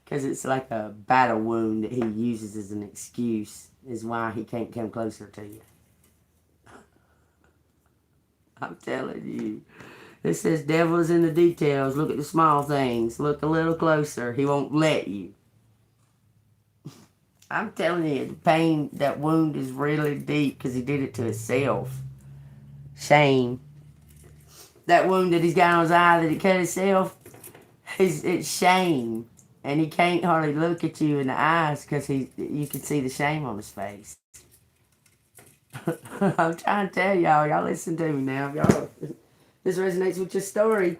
because it's like a battle wound that he uses as an excuse, is why he can't come closer to you. I'm telling you. It says devil is in the details. Look at the small things. Look a little closer. He won't let you. I'm telling you, the pain, that wound is really deep because he did it to himself. Shame. That wound that he's got on his eye that he cut himself, it's shame. And he can't hardly look at you in the eyes because you can see the shame on his face. I'm trying to tell y'all. Y'all listen to me now. Y'all, this resonates with your story.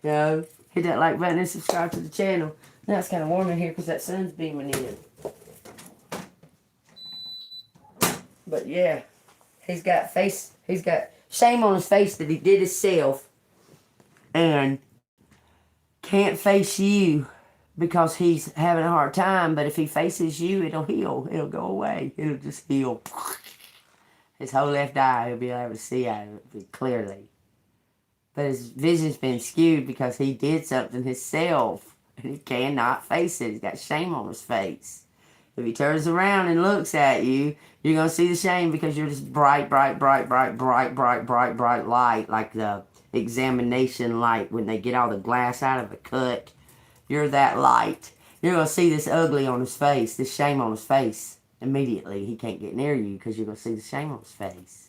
Hit that like button and subscribe to the channel. Now it's kind of warm in here because that sun's beaming in. But yeah, he's got shame on his face that he did himself, and can't face you because he's having a hard time. But if he faces you, it'll heal. It'll go away. It'll just heal. His whole left eye, he'll be able to see out of it clearly. But his vision's been skewed because he did something himself, and he cannot face it. He's got shame on his face. If he turns around and looks at you, you're going to see the shame because you're just bright light, like the examination light when they get all the glass out of a cut. You're that light. You're going to see this ugly on his face, this shame on his face. Immediately, he can't get near you because you're going to see the shame on his face.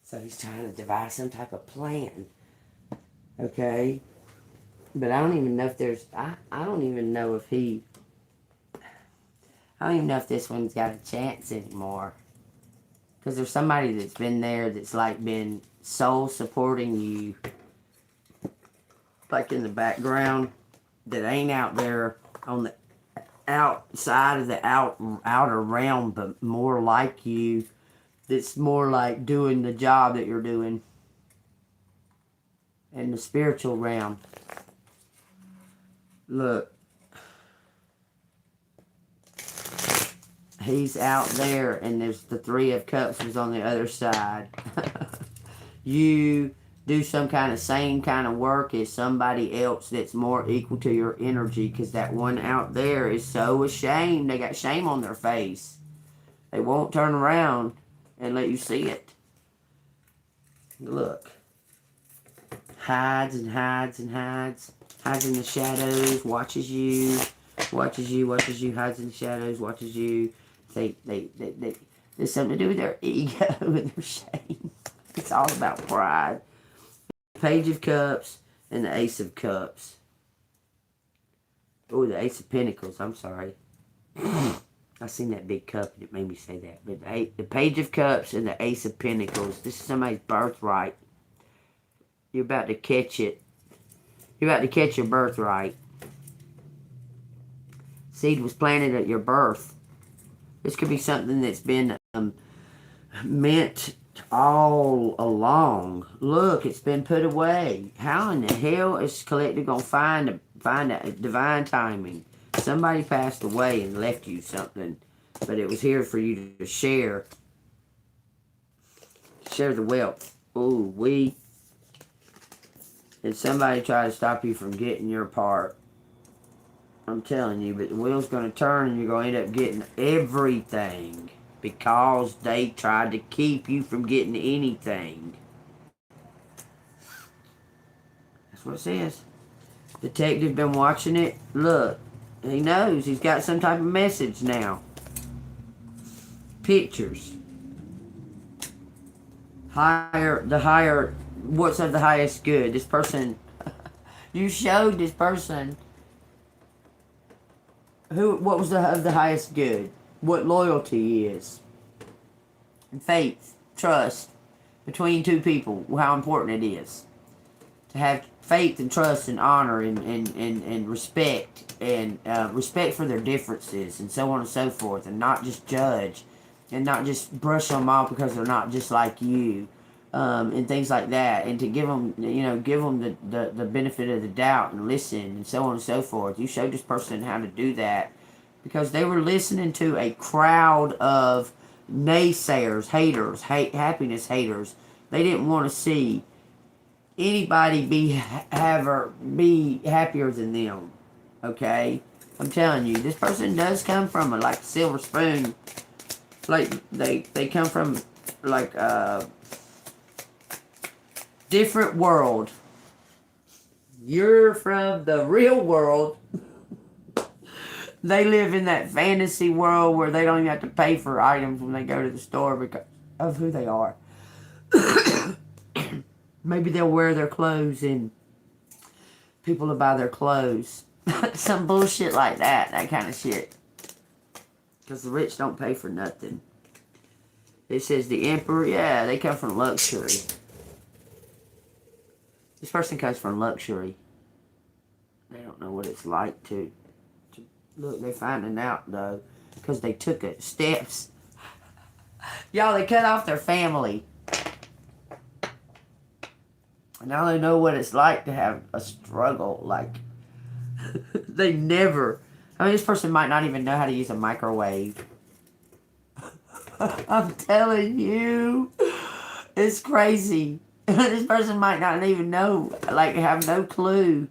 So he's trying to devise some type of plan. Okay? But I don't even know if there's... I don't even know if he... I don't even know if this one's got a chance anymore. Because there's somebody that's been there that's like been soul supporting you. Like in the background. That ain't out there on the outside of the outer realm. But more like you. That's more like doing the job that you're doing. In the spiritual realm. Look. He's out there, and there's the Three of Cups was on the other side. You do some kind of same kind of work as somebody else that's more equal to your energy, because that one out there is so ashamed. They got shame on their face. They won't turn around and let you see it. Look. Hides and hides and hides. Hides in the shadows, watches you, hides in the shadows, watches you. There's something to do with their ego and their shame. It's all about pride. Page of Cups and the Ace of Cups. Oh, the Ace of Pentacles. I'm sorry. I seen that big cup and it made me say that. But the Page of Cups and the Ace of Pentacles. This is somebody's birthright. You're about to catch it. You're about to catch your birthright. Seed was planted at your birth. This could be something that's been meant all along. Look, it's been put away. How in the hell is Collective going to find a divine timing? Somebody passed away and left you something, but it was here for you to share. Share the wealth. Ooh, and somebody tried to stop you from getting your part. I'm telling you, but the wheel's going to turn and you're going to end up getting everything because they tried to keep you from getting anything. That's what it says. Detective been watching it. Look, he knows. He's got some type of message now. Pictures. What's of the highest good? This person, you showed this person what was of the highest good, what loyalty is, and faith, trust between two people, how important it is to have faith and trust and honor and respect and respect for their differences and so on and so forth, and not just judge and not just brush them off because they're not just like you, and things like that, and to give them, give them the benefit of the doubt and listen and so on and so forth. You showed this person how to do that because they were listening to a crowd of naysayers, haters, happiness haters. They didn't want to see anybody be happier than them. Okay, I'm telling you, this person does come from a silver spoon. Like they come from like a different world. You're from the real world. They live in that fantasy world where they don't even have to pay for items when they go to the store because of who they are. Maybe they'll wear their clothes and people will buy their clothes. Some bullshit like that. That kind of shit. Because the rich don't pay for nothing. It says the emperor. Yeah, they come from luxury. This person comes from luxury. They don't know what it's like to look, they're finding out, though. Because they took it steps. Y'all, they cut off their family. Now they know what it's like to have a struggle. Like, they never... I mean, this person might not even know how to use a microwave. I'm telling you. It's crazy. This person might not even know, have no clue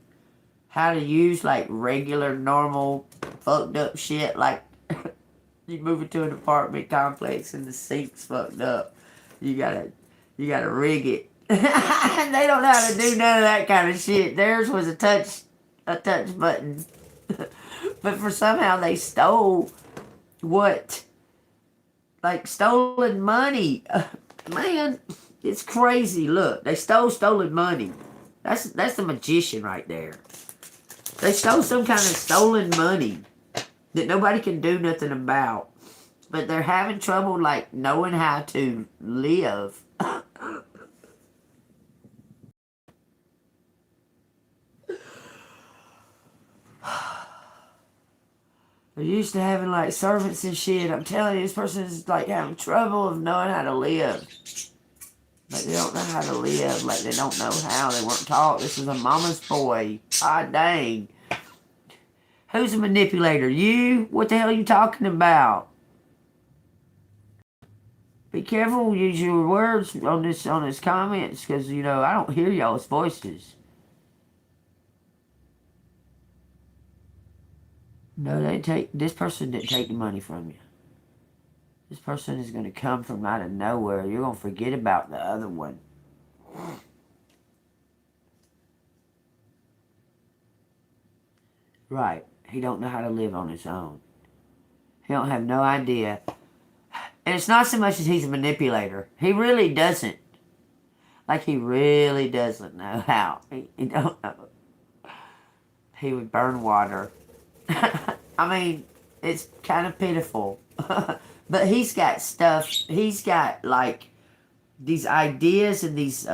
how to use, regular, normal, fucked up shit. You move into an apartment complex and the sink's fucked up. You gotta rig it. They don't know how to do none of that kind of shit. Theirs was a touch button. But for somehow they stole what? Stolen money. Man, it's crazy. Look, they stole stolen money. That's the magician right there. They stole some kind of stolen money that nobody can do nothing about. But they're having trouble, knowing how to live. They're used to having, servants and shit. I'm telling you, this person is, having trouble of knowing how to live. They don't know how to live. They don't know how. They weren't taught. This is a mama's boy. God dang. Who's a manipulator? You? What the hell are you talking about? Be careful. Use your words on this comments, because I don't hear y'all's voices. No, this person didn't take the money from you. This person is going to come from out of nowhere. You're going to forget about the other one. Right. He don't know how to live on his own. He don't have no idea. And it's not so much as he's a manipulator. He really doesn't. He really doesn't know how. He don't know. He would burn water. I mean, it's kind of pitiful. But he's got stuff. He's got, these ideas and these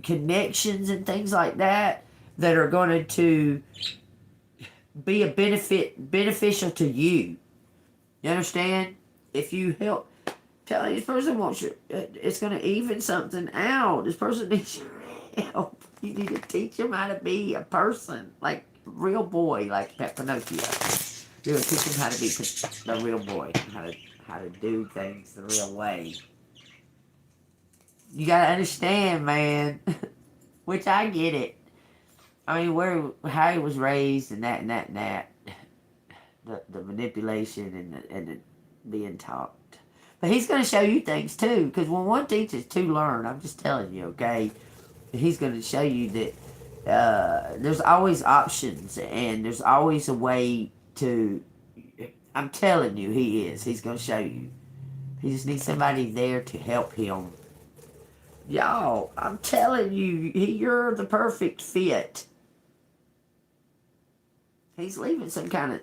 connections and things like that are going to be beneficial to you. You understand? If you help, tell this person wants you, it's going to even something out. This person needs your help. You need to teach them how to be a person, real boy, like Pinocchio. You're going to teach them how to be the real boy, how to do things the real way. You got to understand, man, which I get it. I mean, how he was raised and that. The manipulation and the being taught. But he's going to show you things too, because when one teaches, two learn. I'm just telling you, okay? He's going to show you that there's always options and there's always a way to... I'm telling you, he is. He's going to show you. He just needs somebody there to help him. Y'all, I'm telling you, you're the perfect fit. He's leaving some kind of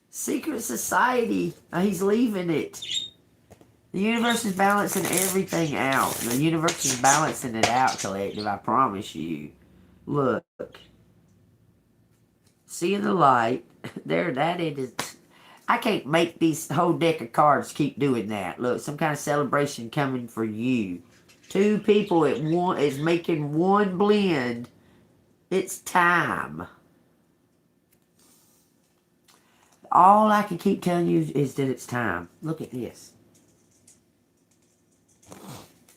secret society. He's leaving it. The universe is balancing everything out. The universe is balancing it out, collective. I promise you. Look. Seeing the light. There, that it is. I can't make these whole deck of cards keep doing that. Look, some kind of celebration coming for you. Two people at one is making one blend. It's time. All I can keep telling you is that it's time. Look at this.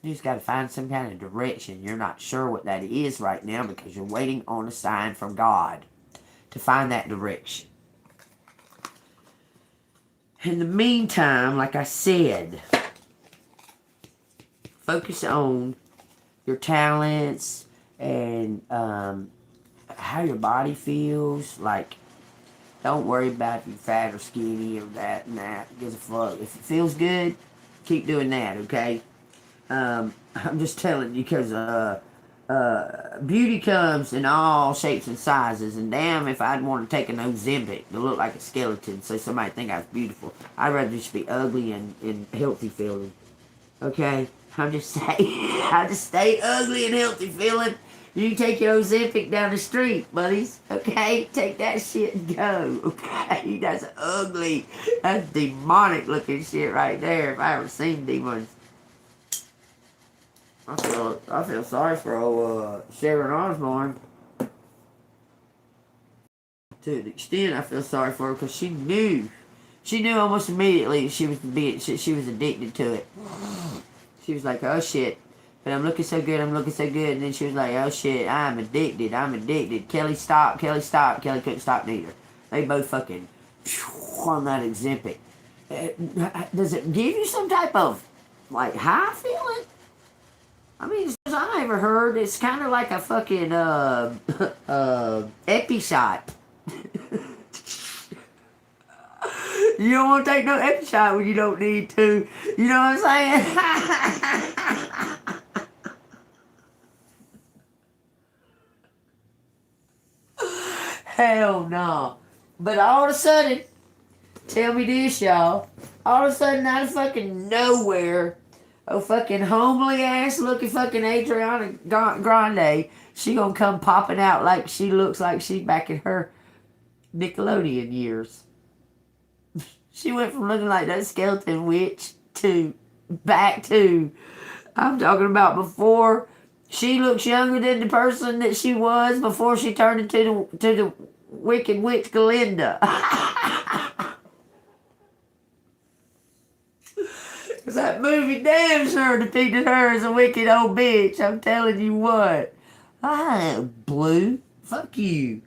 You just got to find some kind of direction. You're not sure what that is right now because you're waiting on a sign from God to find that direction. In the meantime, like I said, focus on your talents and how your body feels. Like, don't worry about if you're fat or skinny or that and that. Who gives a fuck? If it feels good, keep doing that, okay? I'm just telling you because beauty comes in all shapes and sizes, and damn if I'd want to take an Ozempic to look like a skeleton so somebody think I was beautiful. I'd rather just be ugly and healthy feeling. Okay? I'm just saying, I just stay ugly and healthy feeling. You can take your Ozempic down the street, buddies. Okay? Take that shit and go. Okay? That's ugly. That's demonic looking shit right there if I ever seen demons. I feel sorry for old Sharon Osbourne. To the extent I feel sorry for her because she knew almost immediately she was addicted to it. She was like, oh shit, but I'm looking so good, and then she was like, oh shit, I'm addicted. Kelly stopped, Kelly couldn't stop neither. They both fucking on that Ozempic. Does it give you some type of like high feeling? I mean, as I ever heard, it's kind of like a fucking epi shot. You don't want to take no epi shot when you don't need to. You know what I'm saying? Hell no. But all of a sudden, tell me this, y'all. All of a sudden, out of fucking nowhere, oh, fucking homely ass looking fucking Adriana Grande, she gonna come popping out like she looks like she back in her Nickelodeon years. She went from looking like that skeleton witch to back to, I'm talking about before she looks younger than the person that she was before she turned into the Wicked Witch Glinda. Because that movie damn sure depicted her as a wicked old bitch. I'm telling you what. Blue. Fuck you.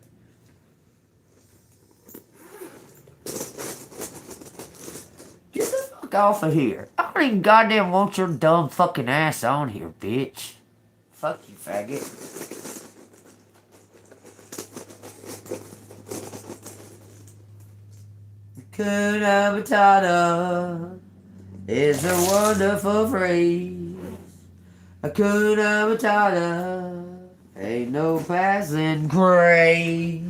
Get the fuck off of here. I don't even goddamn want your dumb fucking ass on here, bitch. Fuck you, faggot. Hakuna Matata is a wonderful phrase. Hakuna Matata ain't no passing craze.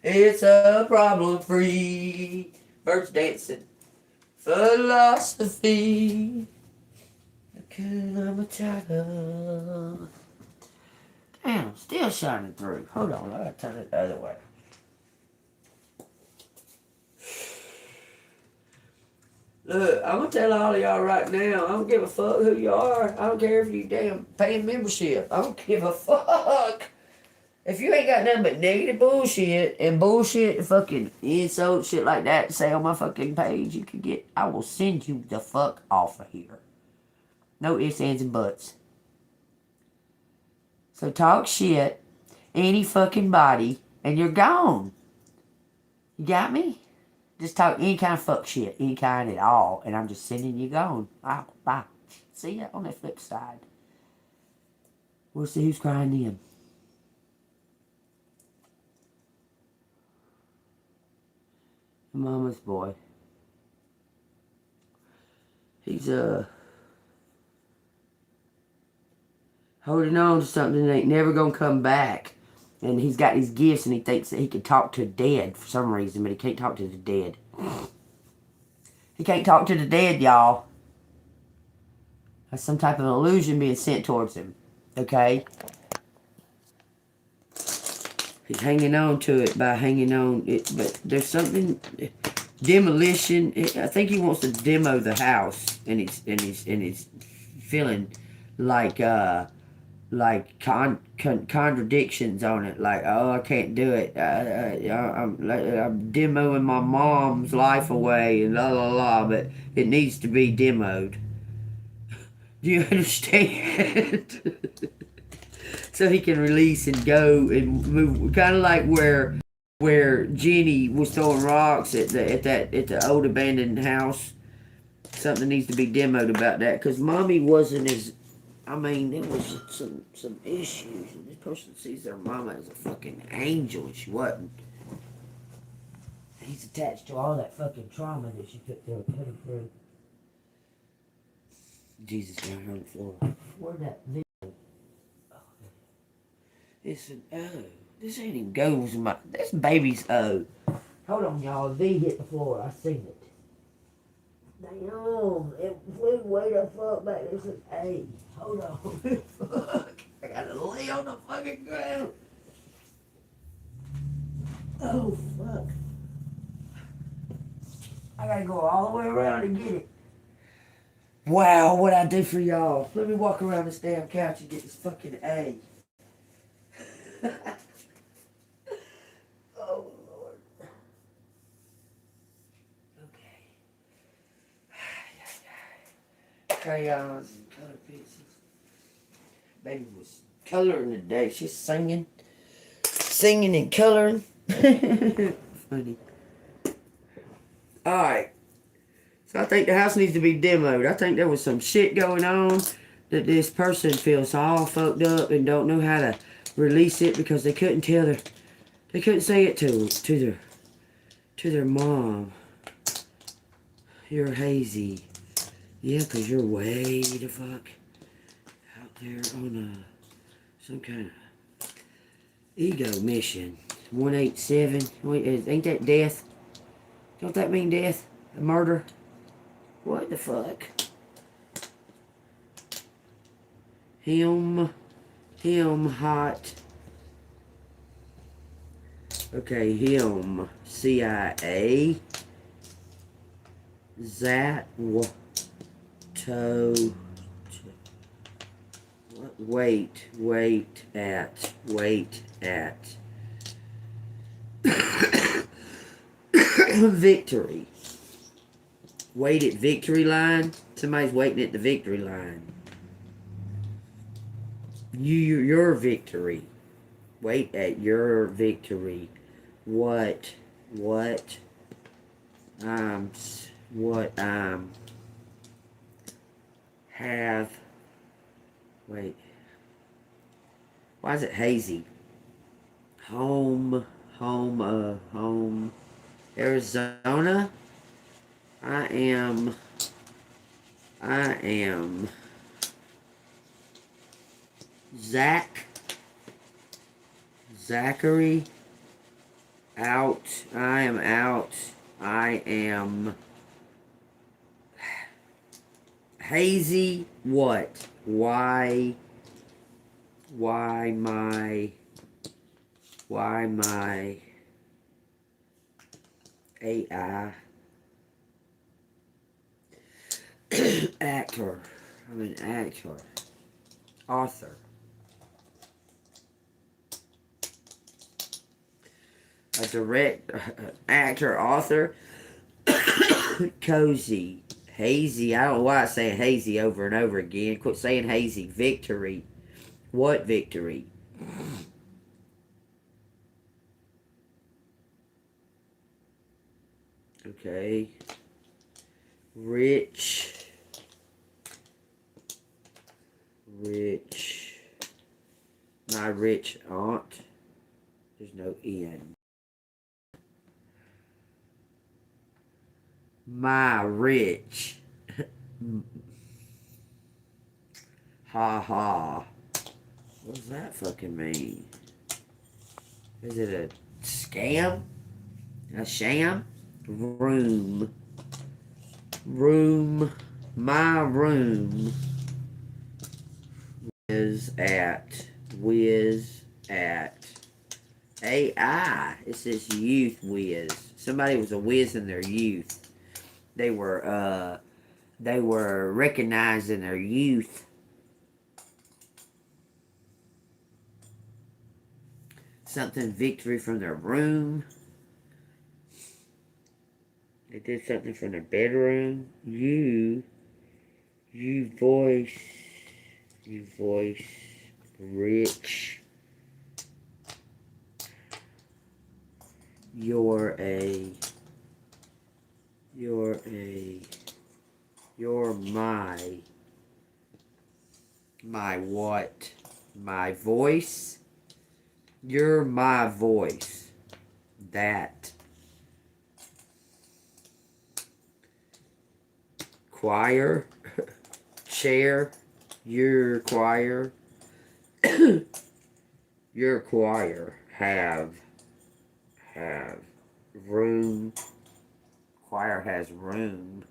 It's a problem-free birds dancing philosophy. Hakuna Matata. Damn, still shining through. Hold on, I gotta turn it the other way. Look, I'm gonna tell all of y'all right now, I don't give a fuck who you are. I don't care if you damn paying membership. I don't give a fuck. If you ain't got nothing but negative bullshit and fucking insult shit like that to say on my fucking page, you can get, I will send you the fuck off of here. No ifs, ands, and buts. So talk shit, any fucking body, and you're gone. You got me? Just talk any kind of fuck shit, any kind at all, and I'm just sending you gone. Bye. Bye. See ya on the flip side. We'll see who's crying then. Mama's boy. He's holding on to something that ain't never gonna come back. And he's got these gifts and he thinks that he can talk to the dead for some reason, but he can't talk to the dead. He can't talk to the dead, y'all. That's some type of illusion being sent towards him. Okay? He's hanging on to it by hanging on it, but there's something demolition. I think he wants to demo the house, and he's feeling like contradictions on it. Like, oh, I can't do it. I'm demoing my mom's life away, and la la la. But it needs to be demoed. Do you understand? So he can release and go and move, kind of like where Jenny was throwing rocks at the old abandoned house. Something needs to be demoed about that, because Mommy wasn't as. I mean, there was some issues, and this person sees their mama as a fucking angel, and she wasn't. He's attached to all that fucking trauma that she put him through. Jesus down here on the floor. Where'd that video? Oh, it's an O. This ain't even goes in my. This baby's O. Hold on, y'all. V hit the floor. I seen it. Damn, it flew way the fuck back. There's an A. Hold on. Fuck. I gotta lay on the fucking ground. Oh, fuck. I gotta go all the way around and get it. Wow, what'd I do for y'all? Let me walk around this damn couch and get this fucking A. Oh, Lord. Crayons and color pieces. Baby was coloring today. She's singing and coloring. Funny. Alright. So I think the house needs to be demoed. I think there was some shit going on that this person feels all fucked up and don't know how to release it because they couldn't they couldn't say it to their mom. You're hazy. Yeah, 'cause you're way the fuck out there on some kind of ego mission. 187. Wait, ain't that death? Don't that mean death? A murder? What the fuck? Him, hot. Okay, him, CIA. Zat, toe, wait at victory. Wait at victory line. Somebody's waiting at the victory line. Your victory. Wait at your victory. What have, wait, why is it hazy? Home, Arizona. I am Zachary, out, I am out, I am hazy, what? Why my AI actor, I'm an actor, author, a direct actor, author, cozy, hazy. I don't know why I say hazy over and over again. Quit saying hazy. Victory. What victory? Okay. Rich. My rich aunt. There's no N. My rich. Ha ha. What does that fucking mean? Is it a scam? A sham? Room. My room is at AI. It says youth whiz. somebody was a whiz in their youth. They were recognizing their youth. Something victory from their room. They did something from their bedroom. You voice rich. You're my what? My voice. You're my voice. That. Choir. Chair. Your choir. Your choir. Have. Room. Choir has room.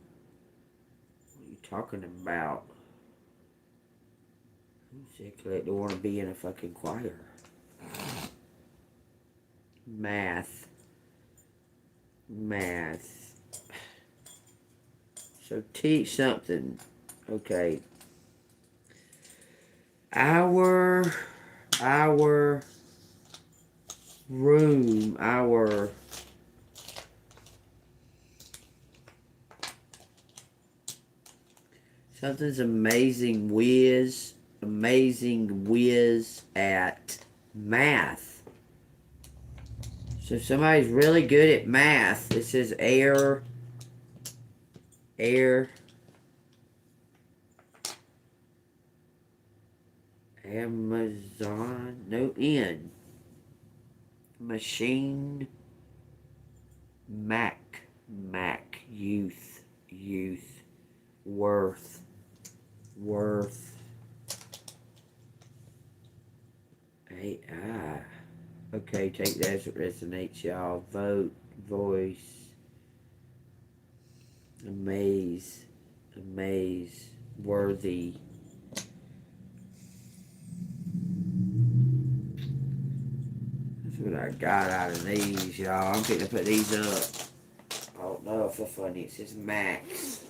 What are you talking about? Who's that don't want to be in a fucking choir? Math. So teach something. Okay. Our room, something's amazing whiz at math. So if somebody's really good at math, this is air, Amazon, no N, machine, Mac, youth, worth, AI. Okay, take that as it resonates, y'all. Vote, voice, amaze, worthy. That's what I got out of these, y'all. I'm going to put these up. I don't know if they're funny. It says Max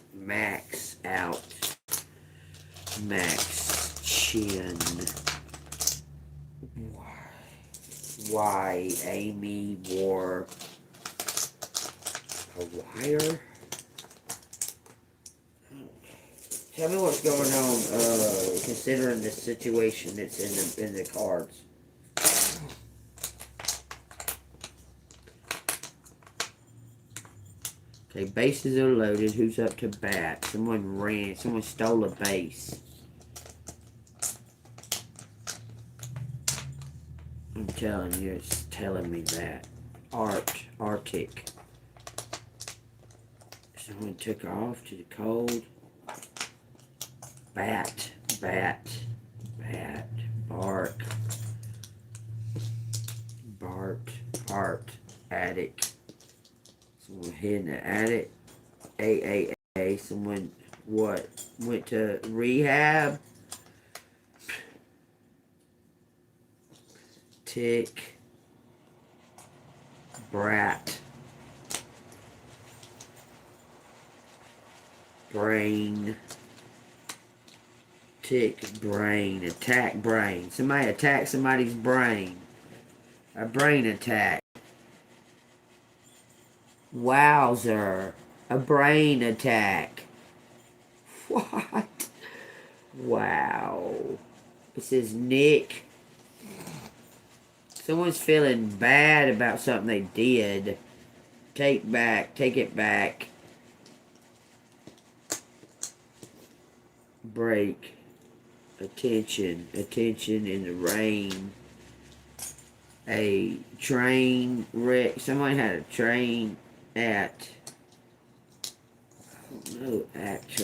out. Max chin. Why Amy wore a wire? Tell me what's going on, considering the situation that's in the cards. Okay, bases are loaded. Who's up to bat? Someone stole a base. I'm telling you, it's telling me that. Arctic. Someone took off to the cold. Bat. Bark. Heart. Attic. Someone hid in the attic. AAA. Someone, went to rehab. Tick. Brat. Brain. Tick. Brain. Attack brain. Somebody attack somebody's brain. A brain attack. Wowzer. A brain attack. What? Wow. This is Nick. Someone's feeling bad about something they did. Take it back. Break. Attention in the rain. A train wreck. Someone had a train at, I don't know, act.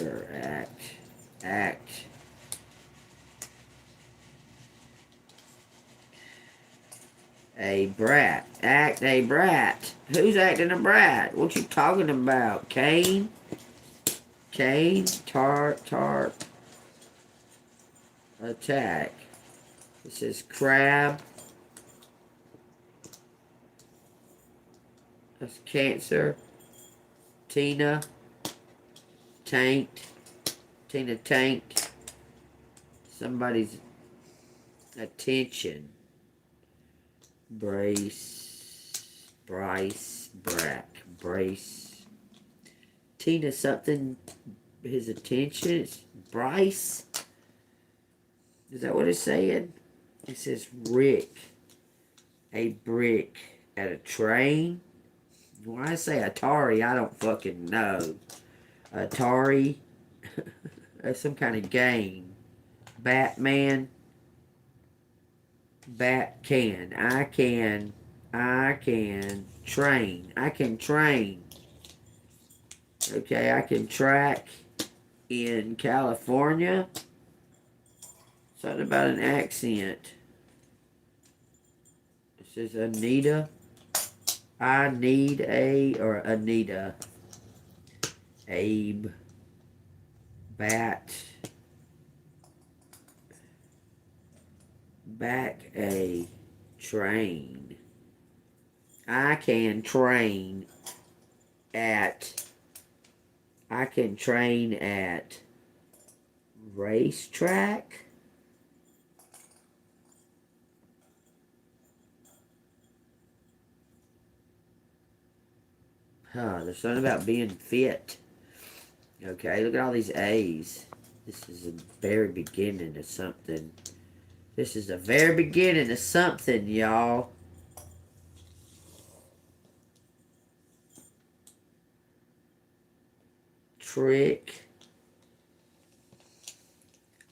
A brat. Act a brat. Who's acting a brat? What you talking about? Cane? Tart. Attack. It says crab. That's Cancer. Tina. Tanked. Tina tanked somebody's attention. Bryce, Brace. Tina something, his attention. It's Bryce. Is that what it's saying? It says Rick, a brick at a train. When I say Atari, I don't fucking know. Atari, that's some kind of game. Batman, I can train. I can train. Okay, I can track in California. Something about an accent. It says Anita. I need a, or Anita. Abe. Back a train. I can train at racetrack. There's something about being fit. Okay, look at all these A's. This is the very beginning of something. This is the very beginning of something, y'all. Trick.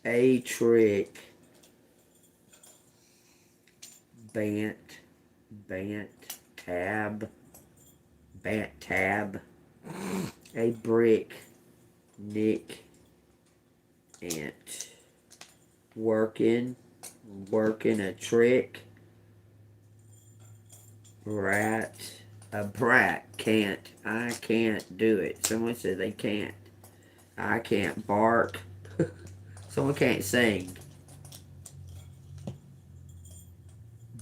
A trick. Bant tab. A brick. Nick. Ant. Working a trick. Rat. A brat. I can't do it. Someone said they can't. I can't bark. Someone can't sing.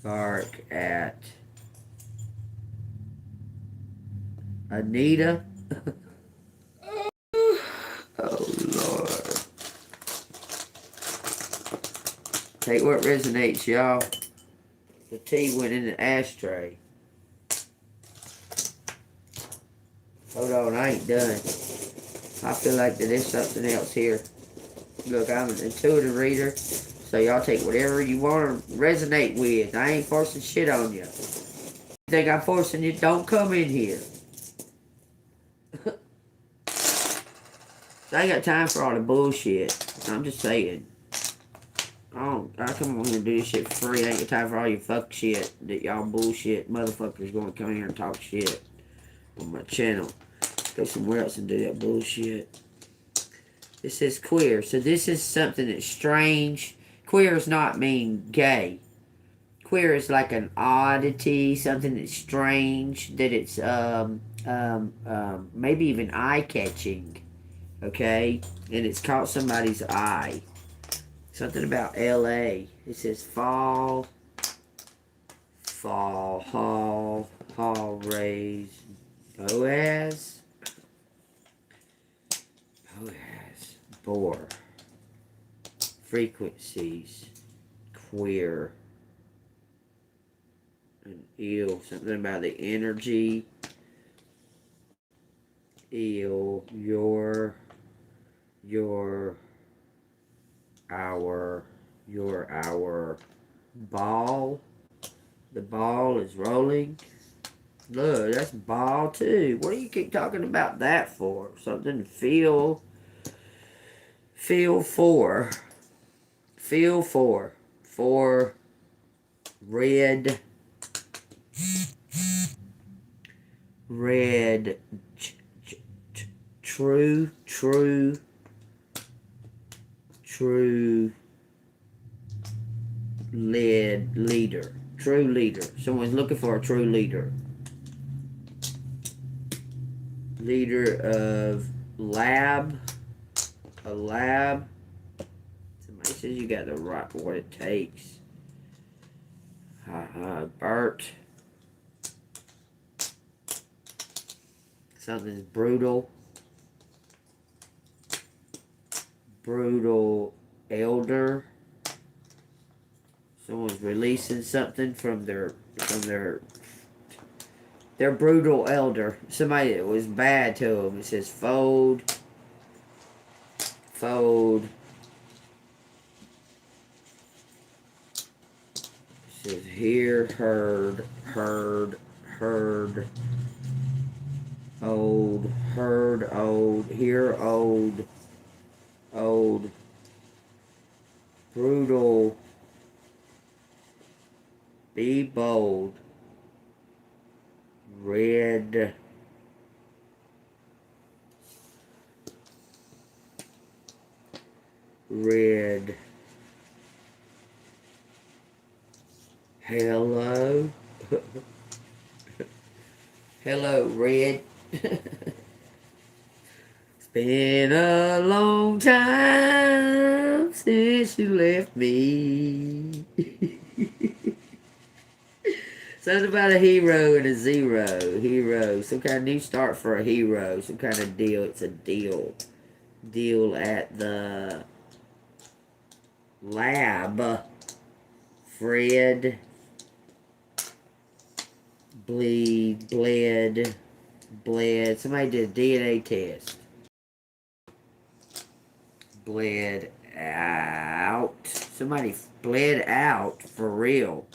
Bark at Anita. Oh, Lord. Take what resonates, y'all. The tea went in the ashtray. Hold on, I ain't done. I feel like there's something else here. Look, I'm an intuitive reader, so y'all take whatever you want to resonate with. I ain't forcing shit on you. If you think I'm forcing you, don't come in here. I ain't got time for all the bullshit. I'm just saying. I come on here and do this shit for free. I ain't got time for all your fuck shit that y'all bullshit motherfuckers gonna come here and talk shit on my channel. Go somewhere else and do that bullshit. This says queer. So this is something that's strange. Queer does not mean gay. Queer is like an oddity, something that's strange, that it's maybe even eye-catching. Okay? And it's caught somebody's eye. Something about LA. It says fall, hall, raise, Boaz, bore, frequencies, queer, and ill. Something about the energy, ill, your, our ball. The ball is rolling. Look, that's ball too. What do you keep talking about that for? Something to feel for. Feel for. For red. True leader. True leader. Someone's looking for a true leader. Leader of lab. A lab. Somebody says you got the right for what it takes. Bert. Something's brutal. Brutal elder. Someone's releasing something from their brutal elder. Somebody that was bad to them. It says fold. Fold. It says hear, heard, old, heard, old, hear, old, brutal, be bold, red, hello, hello, red. It's been a long time since you left me. Something about a hero and a zero. Hero. Some kind of new start for a hero. Some kind of deal. It's a deal. Deal at the lab. Fred. Bled. Somebody did a DNA test. Bled out. Somebody bled out for real.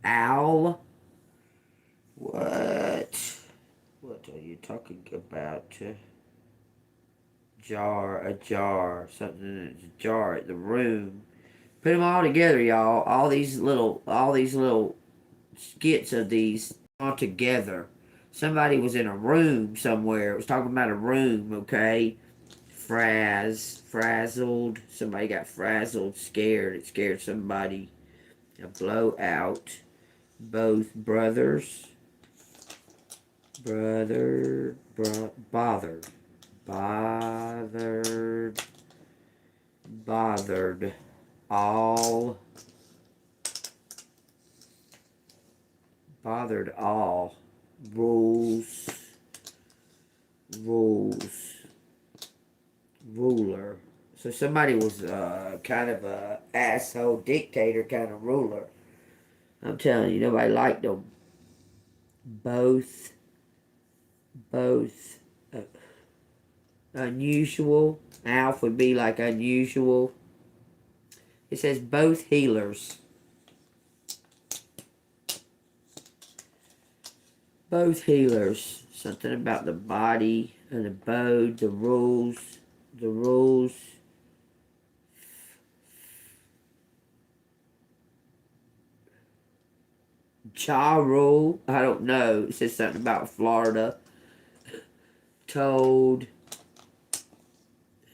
Owl. What? What are you talking about? A jar. Something that's a jar at the room. Put them all together, y'all. All these little skits of these all together. Somebody was in a room somewhere. It was talking about a room, okay? Frazzled. Somebody got frazzled, scared. It scared somebody. A blowout. Both brothers. Bothered. All. Bothered all. Rules. Ruler. So somebody was kind of a asshole dictator kind of ruler. I'm telling you, nobody liked them. Both unusual. Alf would be like unusual. It says both healers. Both healers. Something about the body, an abode, the rules. Ja Rule. I don't know. It says something about Florida. Told.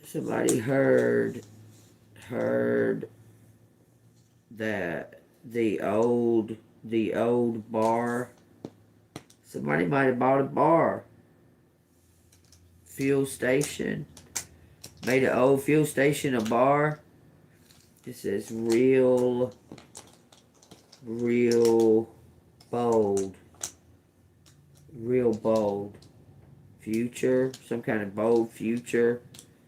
Somebody heard that the old bar. Somebody might have bought a bar. Fuel station. Made an old fuel station a bar. It says real bold. Real bold. Future. Some kind of bold future.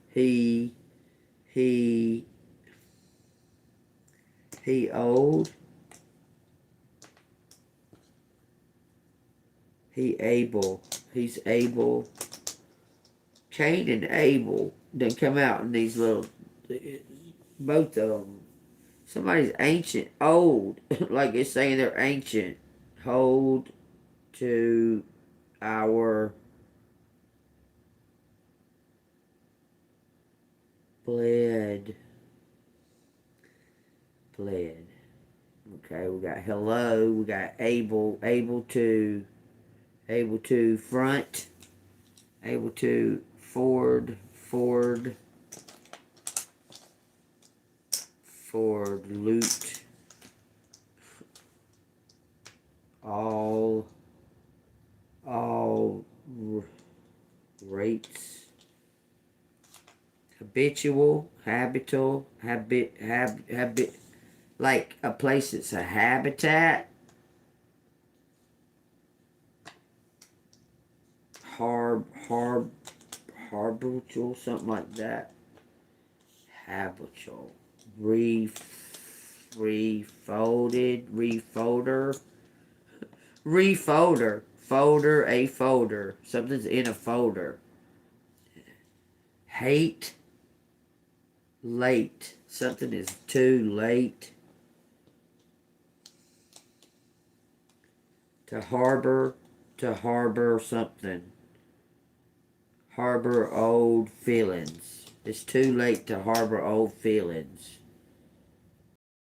He old. He's able. Cain and Abel didn't come out in these little, both of them. Somebody's ancient, old, like it's saying they're ancient. Hold to our bled. Okay, we got hello, we got able to front, able to Ford, loot, all rates, habitual, like a place that's a habitat. Habitual, something like that. Habitual. Refolded. Refolder. Refolder. Folder, a folder. Something's in a folder. Hate. Late. Something is too late. To harbor something. Harbor old feelings. It's too late to harbor old feelings.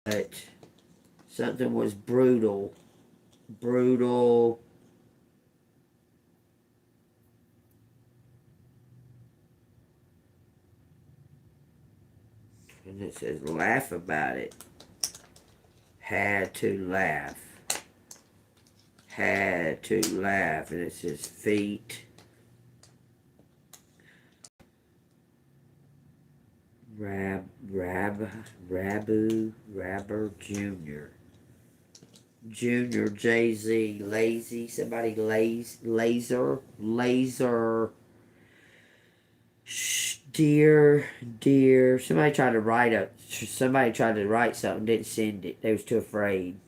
But something was brutal. Brutal. And it says laugh about it. Had to laugh. Had to laugh. And it says feet. Rabber Jr. Junior, Jay-Z, lazy, somebody laser, dear, somebody tried to write something, didn't send it, they was too afraid.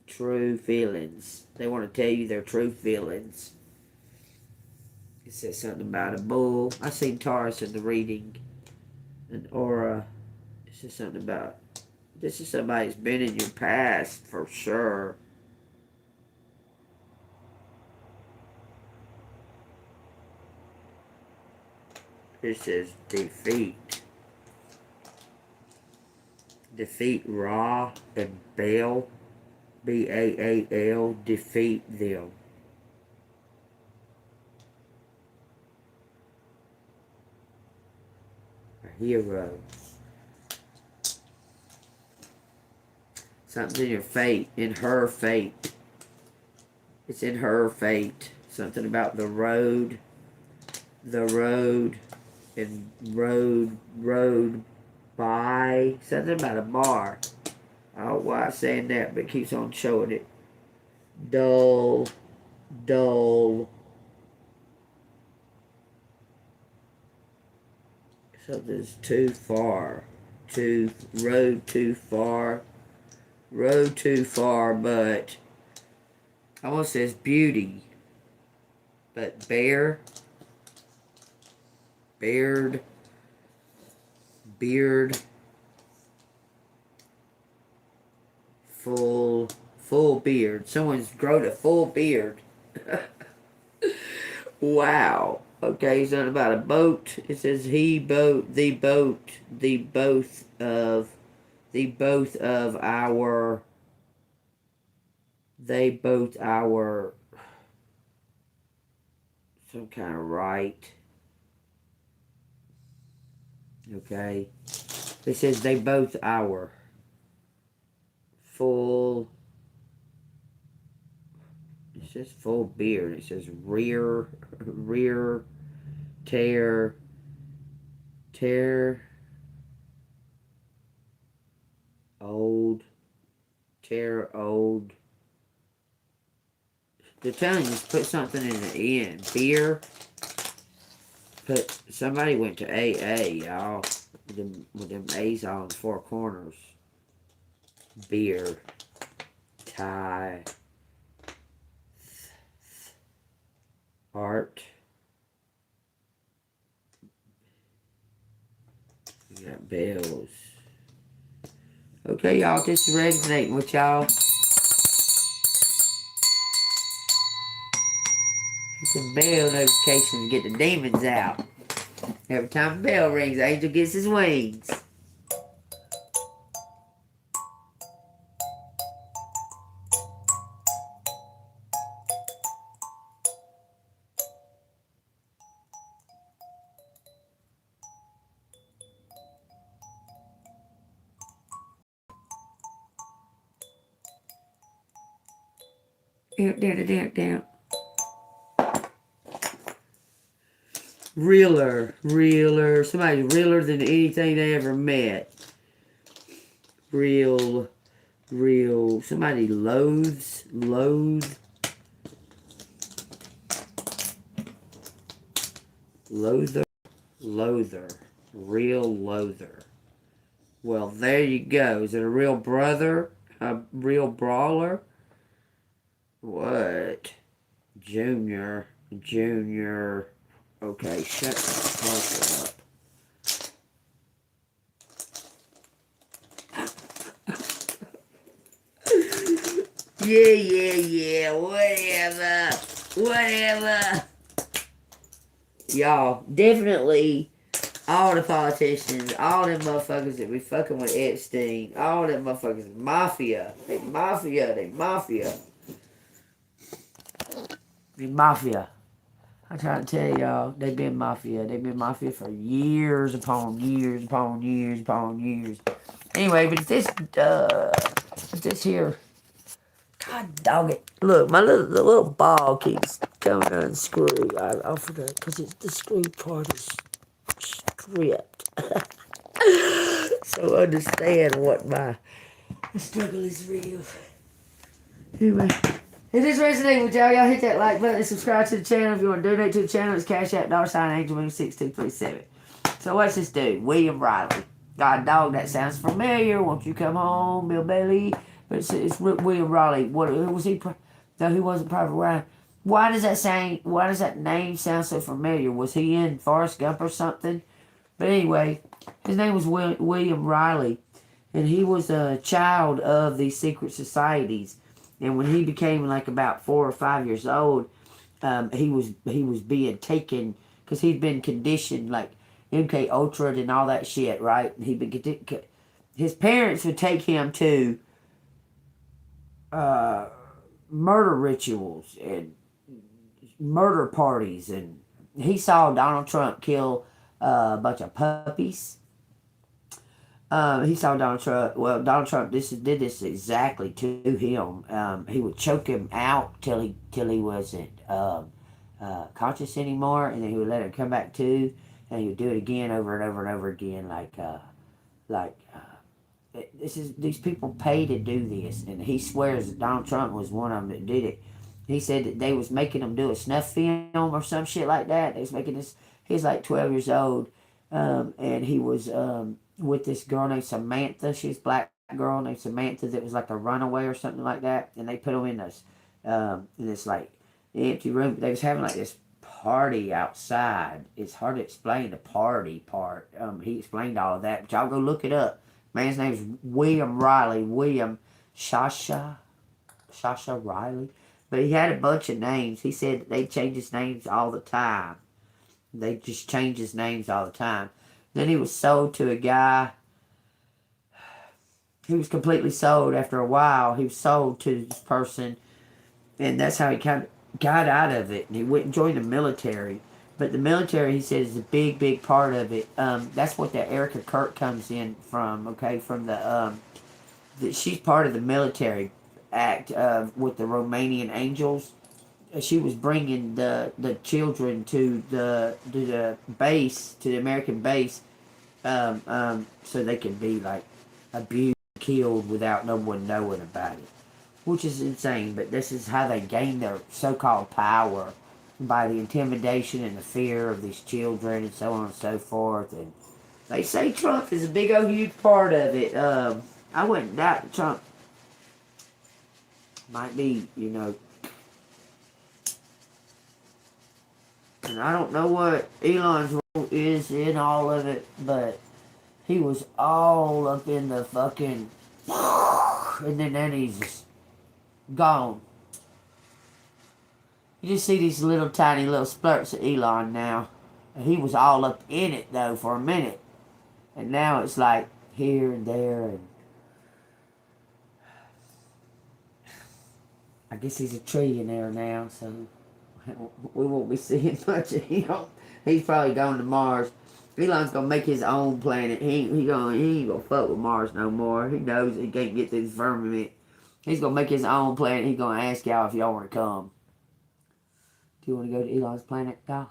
True feelings, they want to tell you their true feelings. It says something about a bull. I seen Taurus in the reading, an aura. It says something about, this is somebody who's been in your past for sure. It says defeat. Defeat Ra and Baal. Baal. Defeat them. A hero. Something in your fate. In her fate. It's in her fate. Something about the road. The road. And road by. Something about a bar. I don't know why I'm saying that, but it keeps on showing it. Dull. Something's too far. Road too far. Road too far, but almost says beauty. But beard. Full beard. Someone's grown a full beard. Wow. Okay, something about a boat. It says the both of our, some kind of right. Okay. It says they both our full. It says full beard. It says rear, tear, old. They're telling you to put something in the end. Beer. Somebody went to AA, y'all. With them A's all in the four corners. Beer. Tie. Art. We got bells. Okay, y'all, just resonating with y'all. It's a bell notification to get the demons out. Every time a bell rings, the angel gets his wings. Down. Realer. Somebody's realer than anything they ever met. Real. Somebody loathe. Loather. Loather. Real loather. Well, there you go. Is it a real brother? A real brawler? What? Junior. Junior. Okay, shut the fuck up. Yeah. Whatever. Whatever. Y'all, definitely all the politicians, all them motherfuckers that be fucking with Epstein, all them motherfuckers, mafia. They mafia. They mafia. They mafia. I'm trying to tell y'all, they've been mafia. They've been mafia for years upon years upon years upon years. Anyway, but this here, God dog it. Look, my the little ball keeps coming unscrewed. I forgot, because the screw part is stripped. So understand what my struggle is real. Anyway. If this resonates with y'all, hit that like button and subscribe to the channel. If you want to donate to the channel, it's Cash App $AngelMoon6237. So what's this dude? William Riley. God dog, that sounds familiar. Won't you come home, Bill Bailey? But it's William Riley. What was he? No, he wasn't Private Ryan. Why does that name sound so familiar? Was he in Forrest Gump or something? But anyway, his name was William Riley, and he was a child of these secret societies. And when he became like about 4 or 5 years old, he was being taken because he'd been conditioned like MK Ultra and all that shit, right? His parents would take him to murder rituals and murder parties, and he saw Donald Trump kill a bunch of puppies. He saw Donald Trump. Well, Donald Trump did this exactly to him. He would choke him out till he wasn't conscious anymore, and then he would let him come back to, and he would do it again over and over and over again. These people pay to do this, and he swears that Donald Trump was one of them that did it. He said that they was making him do a snuff film or some shit like that. They was making this. He was like 12 years old, and he was with this girl named Samantha. She's a black girl named Samantha that was like a runaway or something like that. And they put him in this like empty room. They was having like this party outside. It's hard to explain the party part. He explained all of that, but y'all go look it up. Man's name is William Riley. William Shasha Riley. But he had a bunch of names. He said they change his names all the time. They just change his names all the time. Then he was sold to a guy. He was completely sold after a while. He was sold to this person. And that's how he kind of got out of it. And he went and joined the military. But the military, he said, is a big, big part of it. That's what that Erica Kirk comes in from, okay? From she's part of the military act with the Romanian Angels. She was bringing the children to the base, to the American base, so they could be like abused, killed without no one knowing about it, which is insane. But this is how they gain their so-called power, by the intimidation and the fear of these children and so on and so forth. And they say Trump is a big old huge part of it. I wouldn't doubt that Trump might be, and I don't know what Elon's role is in all of it, but he was all up in the fucking, and then he's just gone. You just see these little tiny little spurts of Elon now. He was all up in it though for a minute, and now it's like here and there, and I guess he's a trillionaire now, so we won't be seeing much of him. He's probably going to Mars. Elon's gonna make his own planet. He ain't gonna fuck with Mars no more. He knows he can't get through the firmament. He's gonna make his own planet. He's gonna ask y'all if y'all want to come. Do you want to go to Elon's planet, y'all?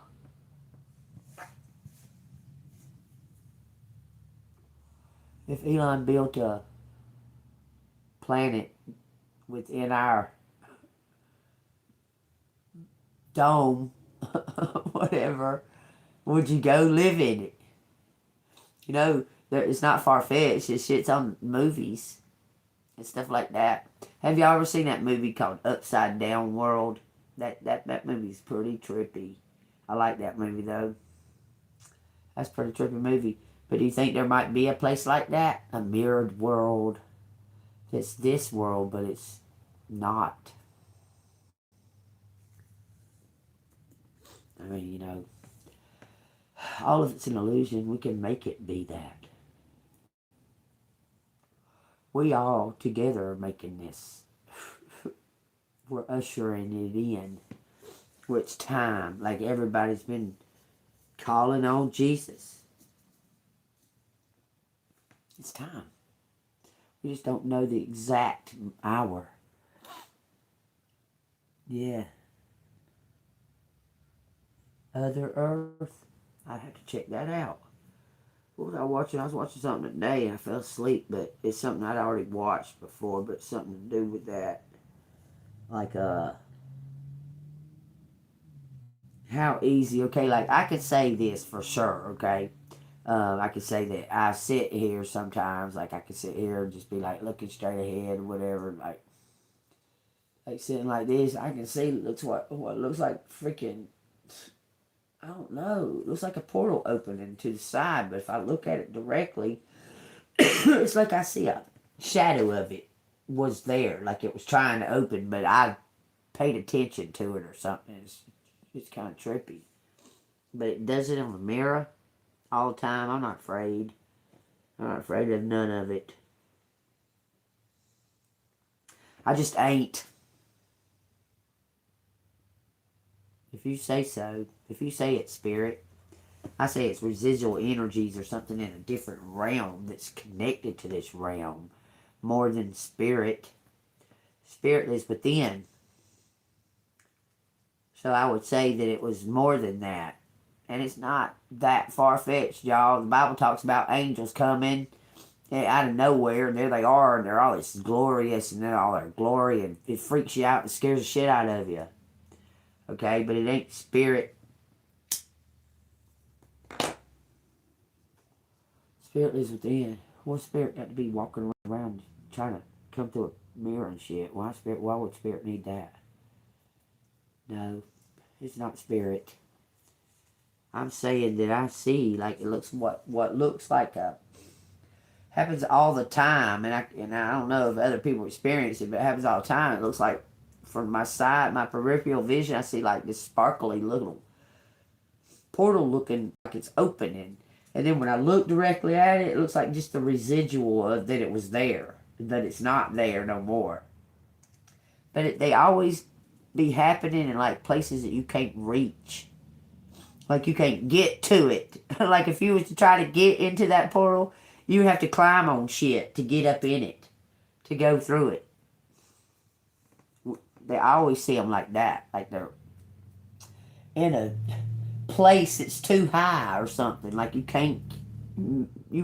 If Elon built a planet within our dome, whatever, Would you go live in it? You know, it's not far-fetched. It's shit's on movies and stuff like that. Have y'all ever seen that movie called Upside Down World? That movie's pretty trippy. I like that movie, though. That's a pretty trippy movie. But do you think there might be a place like that? A mirrored world. It's this world, but it's not. I mean, you know, all of it's an illusion. We can make it be that. We all together are making this. We're ushering it in. Well, it's time. Like everybody's been calling on Jesus. It's time. We just don't know the exact hour. Yeah. Other Earth. I'd have to check that out. What was I watching? I was watching something today and I fell asleep, but it's something I'd already watched before, but something to do with that. Like, how easy, okay, like I could say this for sure, okay? I could say that I sit here sometimes, like I could sit here and just be like looking straight ahead or whatever, like sitting like this. I can see what looks like freaking, I don't know, it looks like a portal opening to the side, but if I look at it directly, it's like I see a shadow of it was there, like it was trying to open, but I paid attention to it or something. It's kind of trippy. But it does it in the mirror all the time. I'm not afraid. I'm not afraid of none of it. I just ain't. If you say so, if you say it's spirit, I say it's residual energies or something in a different realm that's connected to this realm more than spirit. Spirit is within. So I would say that it was more than that. And it's not that far-fetched, y'all. The Bible talks about angels coming out of nowhere, and there they are, and they're all this glorious, and they're all their glory, and it freaks you out and scares the shit out of you. Okay, but it ain't spirit. Spirit lives within. What spirit got to be walking around trying to come through a mirror and shit? Why would spirit need that? No, it's not spirit. I'm saying that I see, like, it looks what looks like happens all the time, and I don't know if other people experience it, but it happens all the time. It looks like from my side, my peripheral vision, I see like this sparkly little portal looking like it's opening, and then when I look directly at it, it looks like just the residual of that it was there, that it's not there no more. But they always be happening in like places that you can't reach. Like you can't get to it. Like if you was to try to get into that portal, you would have to climb on shit to get up in it, to go through it. I always see them like that. Like they're in a place that's too high or something. Like you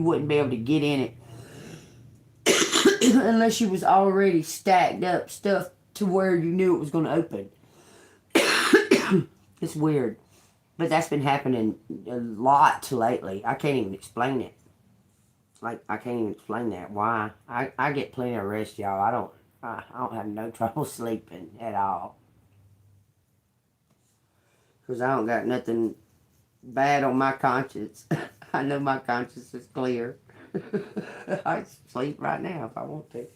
wouldn't be able to get in it unless you was already stacked up stuff to where you knew it was going to open. It's weird. But that's been happening a lot lately. I can't even explain it. Like, I can't even explain that. Why? I get plenty of rest, y'all. I don't have no trouble sleeping at all. Because I don't got nothing bad on my conscience. I know my conscience is clear. I sleep right now if I want to.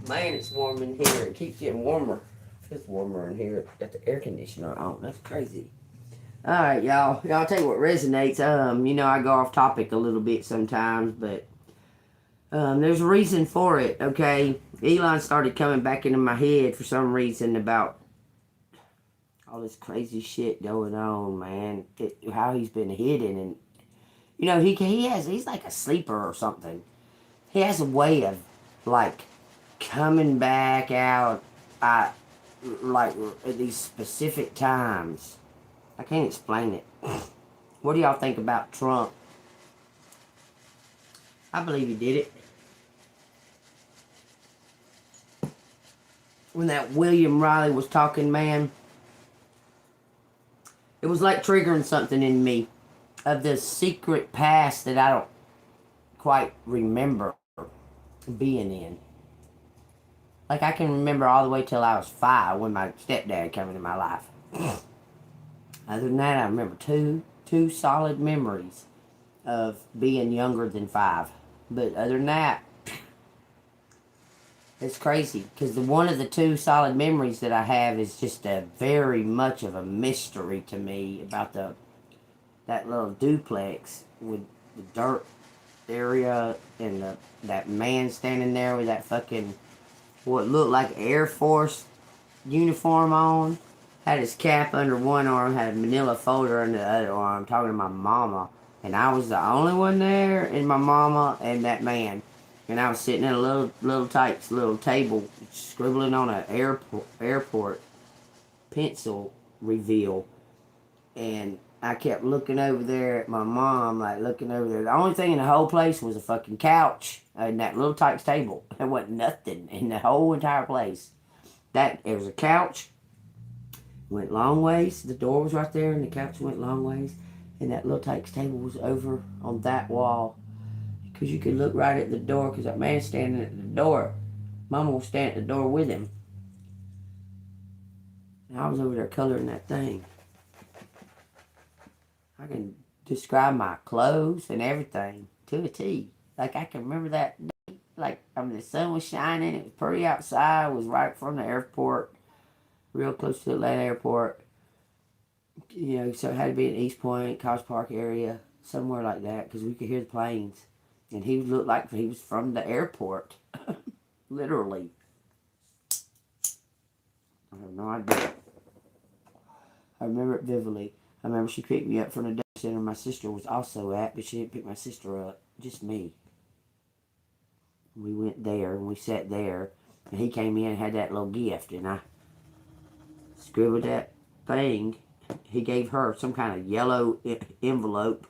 Man, it's warm in here. It keeps getting warmer. It's warmer in here. Got the air conditioner on. That's crazy. Alright, y'all. I'll tell you what resonates. You know, I go off topic a little bit sometimes, but there's a reason for it, okay? Elon started coming back into my head for some reason about all this crazy shit going on, man. How he's been hidden, and you know, he's like a sleeper or something. He has a way of like coming back out like at these specific times. I can't explain it. What do y'all think about Trump? I believe he did it. when that William Riley was talking, man, it was like triggering something in me of this secret past that I don't quite remember being in. Like, I can remember all the way till I was 5 when my stepdad came into my life. Other than that, I remember two solid memories of being younger than 5. But other than that, it's crazy. Because one of the 2 solid memories that I have is just a very much of a mystery to me about that little duplex with the dirt area and that man standing there with that fucking what looked like Air Force uniform on, had his cap under one arm, had a manila folder under the other arm, talking to my mama, and I was the only one there, and my mama and that man, and I was sitting at a little table, scribbling on an airport pencil reveal, and I kept looking over there at my mom, like looking over there. The only thing in the whole place was a fucking couch and that little Tykes table. There wasn't nothing in the whole entire place. There was a couch, went long ways. The door was right there, and the couch went long ways. And that little Tykes table was over on that wall, because you could look right at the door. Because that man standing at the door, Mama was standing at the door with him, and I was over there coloring that thing. I can describe my clothes and everything to a T. Like, I can remember that day. Like, the sun was shining. It was pretty outside. It was right from the airport, real close to the Atlanta airport. You know, so it had to be in East Point, College Park area, somewhere like that, because we could hear the planes. And he looked like he was from the airport. Literally. I have no idea. I remember it vividly. I remember she picked me up from the day center my sister was also at, but she didn't pick my sister up, just me. We went there, and we sat there, and he came in and had that little gift, and I scribbled that thing. He gave her some kind of yellow envelope,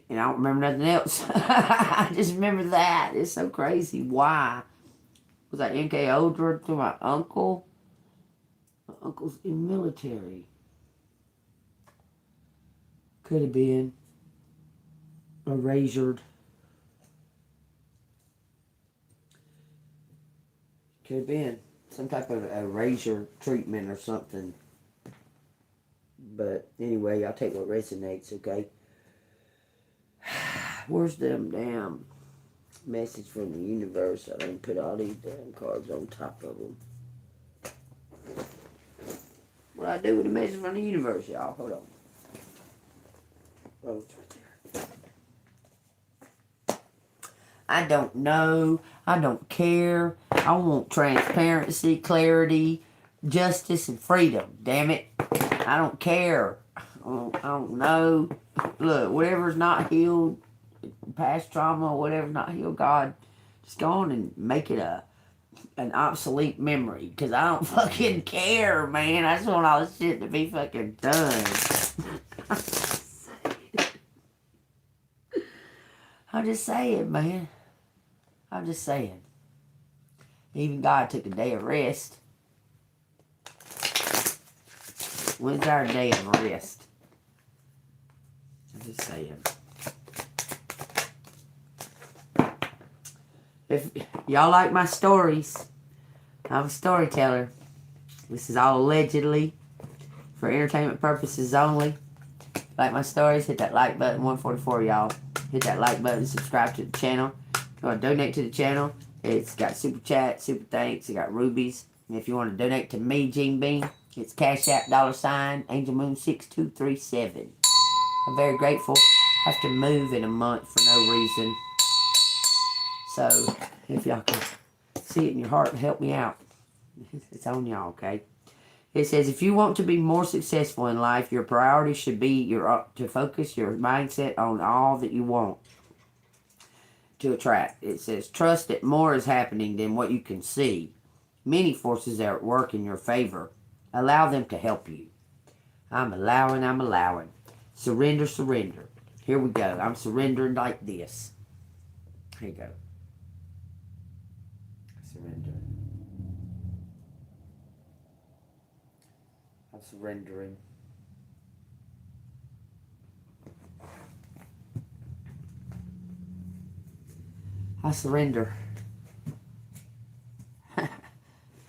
and I don't remember nothing else. I just remember that. It's so crazy. Why? Was I NKO'd to my uncle? My uncle's in military. Could have been erasured. Could have been some type of erasure treatment or something. But anyway, I'll take what resonates, okay? Where's them damn message from the universe? I didn't put all these damn cards on top of them. What do I do with the message from the universe, y'all? Hold on. Oh, it's right there. I don't know. I don't care. I want transparency, clarity, justice, and freedom. Damn it. I don't care. I don't know. Look, whatever's not healed, past trauma, whatever's not healed, God, just go on and make it an obsolete memory. Because I don't fucking care, man. I just want all this shit to be fucking done. I'm just saying, man. I'm just saying. Even God took a day of rest. When's our day of rest? I'm just saying. If y'all like my stories, I'm a storyteller. This is all allegedly for entertainment purposes only. Like my stories, hit that like button. 144, y'all. Hit that like button. Subscribe to the channel. If you want to donate to the channel, it's got super chat, super thanks. It got rubies. And if you want to donate to me, JEANBEAN, it's Cash App $ANGELMOON6237. I'm very grateful. I have to move in a month for no reason. So, if y'all can see it in your heart and help me out, it's on y'all, okay? It says, if you want to be more successful in life, your priority should be to focus your mindset on all that you want to attract. It says, trust that more is happening than what you can see. Many forces are at work in your favor. Allow them to help you. I'm allowing. Surrender. Here we go. I'm surrendering like this. Here you go. Surrender. I'm surrendering. I surrender.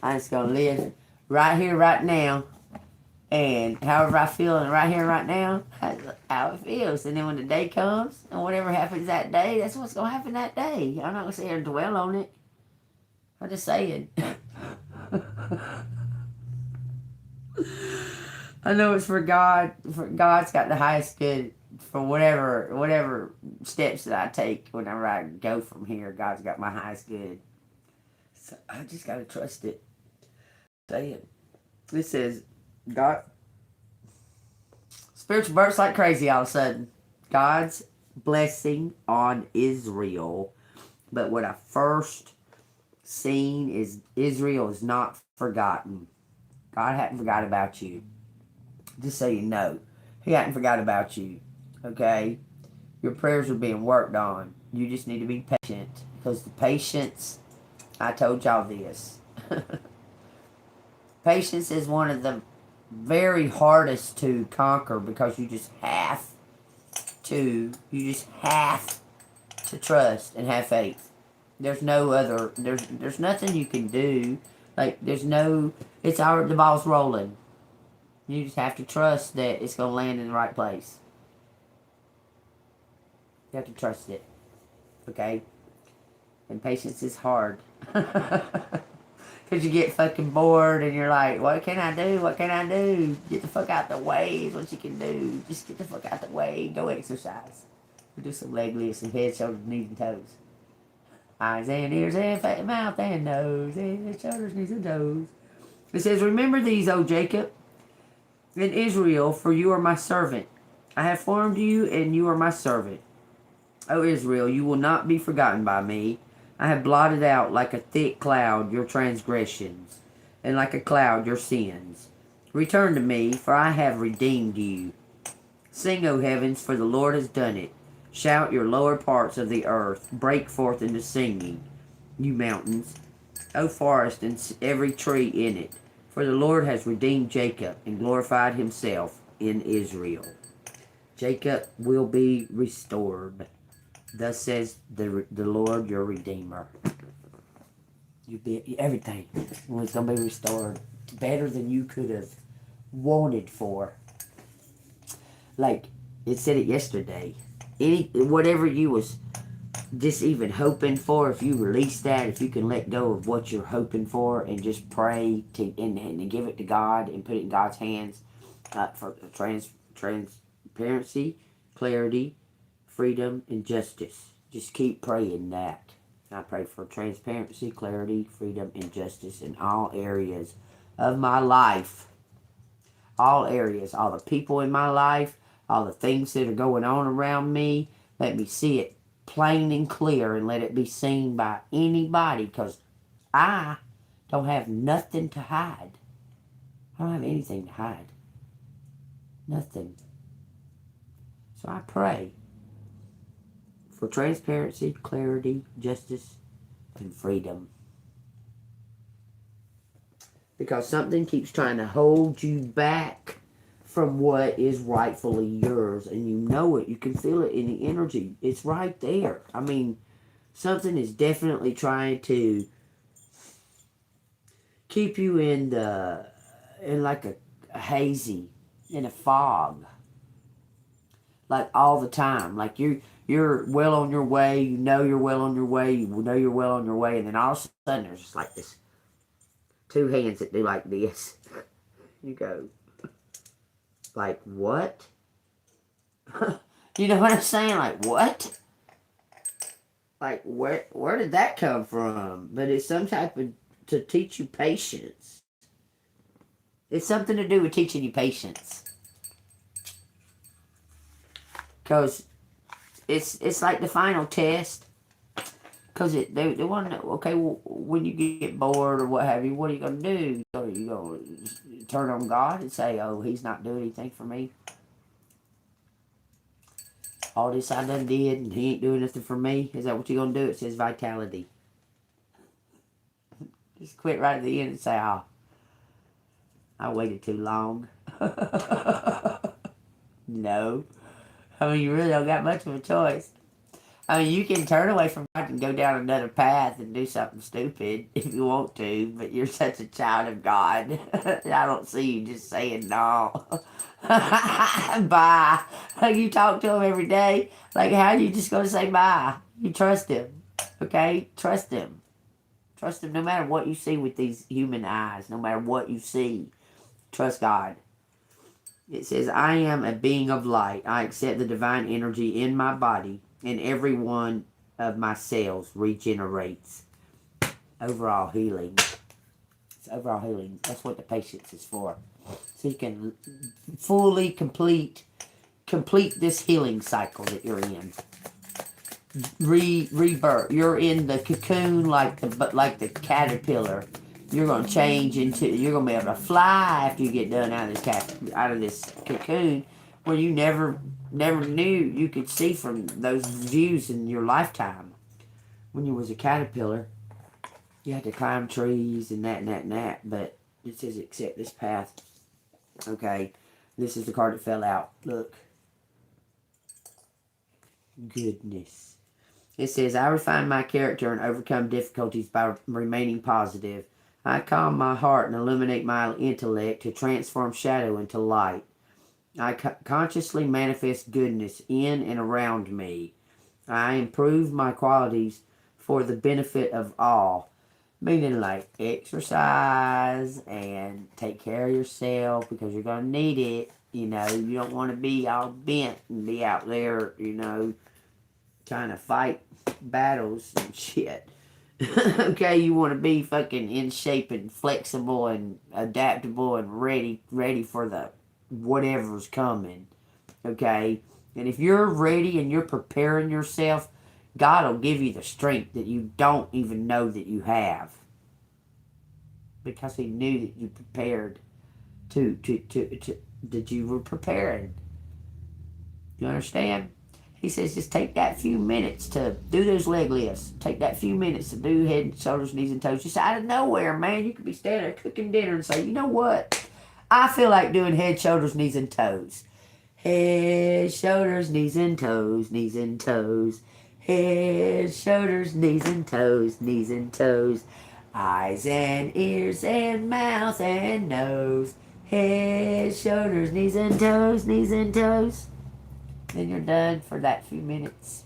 I'm just going to live right here, right now. And however I feel right here, right now, that's how it feels. And then when the day comes, and whatever happens that day, that's what's going to happen that day. I'm not going to sit here and dwell on it. I'm just saying. I know it's for God. For God's got the highest good for whatever steps that I take whenever I go from here. God's got my highest good. So I just gotta trust it. Say it. It says God spiritual bursts like crazy all of a sudden. God's blessing on Israel. But what I first seen is Israel is not forgotten. God hadn't forgot about you. Just so you know. He hadn't forgot about you. Okay? Your prayers are being worked on. You just need to be patient. Because the patience, I told y'all this. Patience is one of the very hardest to conquer because you just have to trust and have faith. There's no other, there's nothing you can do. Like, the ball's rolling. You just have to trust that it's going to land in the right place. You have to trust it. Okay? And patience is hard. Because you get fucking bored and you're like, what can I do? What can I do? Get the fuck out the way is what you can do. Just get the fuck out the way. Go exercise. Do some leg lifts and head, shoulders, knees, and toes. Eyes and ears and mouth and nose. Head, shoulders, knees, and toes. It says, remember these, O Jacob, and Israel, for you are my servant. I have formed you, and you are my servant. O Israel, you will not be forgotten by me. I have blotted out like a thick cloud your transgressions, and like a cloud your sins. Return to me, for I have redeemed you. Sing, O heavens, for the Lord has done it. Shout, your lower parts of the earth. Break forth into singing, you mountains. O forest, and every tree in it. For the Lord has redeemed Jacob, and glorified himself in Israel. Jacob will be restored. Thus says the Lord your Redeemer. Everything was going to be restored better than you could have wanted for. Like, it said it yesterday. Whatever you was just even hoping for, if you release that, if you can let go of what you're hoping for and just pray and give it to God and put it in God's hands for transparency, clarity, freedom, and justice. Just keep praying that. I pray for transparency, clarity, freedom, and justice in all areas of my life. All areas, all the people in my life, all the things that are going on around me. Let me see it plain and clear and let it be seen by anybody, because I don't have nothing to hide. I don't have anything to hide. Nothing. So I pray for transparency, clarity, justice, and freedom. Because something keeps trying to hold you back from what is rightfully yours. And you know it. You can feel it in the energy. It's right there. I mean, something is definitely trying to keep you in like a hazy, in a fog. Like all the time. Like you're well on your way, you know you're well on your way, you know you're well on your way, and then all of a sudden there's just like this two hands that do like this. You go, like, what? You know what I'm saying? Like, what? Like, where did that come from? But it's some type of, to teach you patience. It's something to do with teaching you patience. Because it's like the final test. Because they want to know, okay, well, when you get bored or what have you, what are you going to do? Are you going to turn on God and say, oh, he's not doing anything for me? All this I done did and he ain't doing nothing for me? Is that what you're going to do? It says vitality. Just quit right at the end and say, oh, I waited too long. No. I mean, you really don't got much of a choice. I mean, you can turn away from God and go down another path and do something stupid if you want to, but you're such a child of God. I don't see you just saying no. Bye. Like, you talk to him every day. Like, how are you just going to say bye? You trust him. Okay? Trust him. Trust him no matter what you see with these human eyes, no matter what you see. Trust God. It says, I am a being of light. I accept the divine energy in my body, and every one of my cells regenerates. Overall healing. It's overall healing. That's what the patience is for. So you can fully complete this healing cycle that you're in. Rebirth. You're in the cocoon like the caterpillar. You're gonna change into. You're gonna be able to fly after you get done out of this cocoon, where you never knew you could see from those views in your lifetime. When you was a caterpillar, you had to climb trees and that and that and that. But it says accept this path. Okay, this is the card that fell out. Look. Goodness. It says, I refine my character and overcome difficulties by remaining positive. I calm my heart and illuminate my intellect to transform shadow into light. I consciously manifest goodness in and around me. I improve my qualities for the benefit of all. Meaning like exercise and take care of yourself because you're going to need it. You know, you don't want to be all bent and be out there, you know, trying to fight battles and shit. Okay, you want to be fucking in shape and flexible and adaptable and ready for the whatever's coming. Okay, and if you're ready and you're preparing yourself, God will give you the strength that you don't even know that you have, because He knew that you prepared that you were preparing. You understand? He says just take that few minutes to do those leg lifts. Take that few minutes to do head and shoulders, knees and toes. Just out of nowhere, man. You could be standing there cooking dinner and say, you know what? I feel like doing head, shoulders, knees and toes. Head, shoulders, knees and toes, knees and toes. Head, shoulders, knees and toes, knees and toes. Eyes and ears and mouth and nose. Head, shoulders, knees and toes, knees and toes. Then you're done for that few minutes.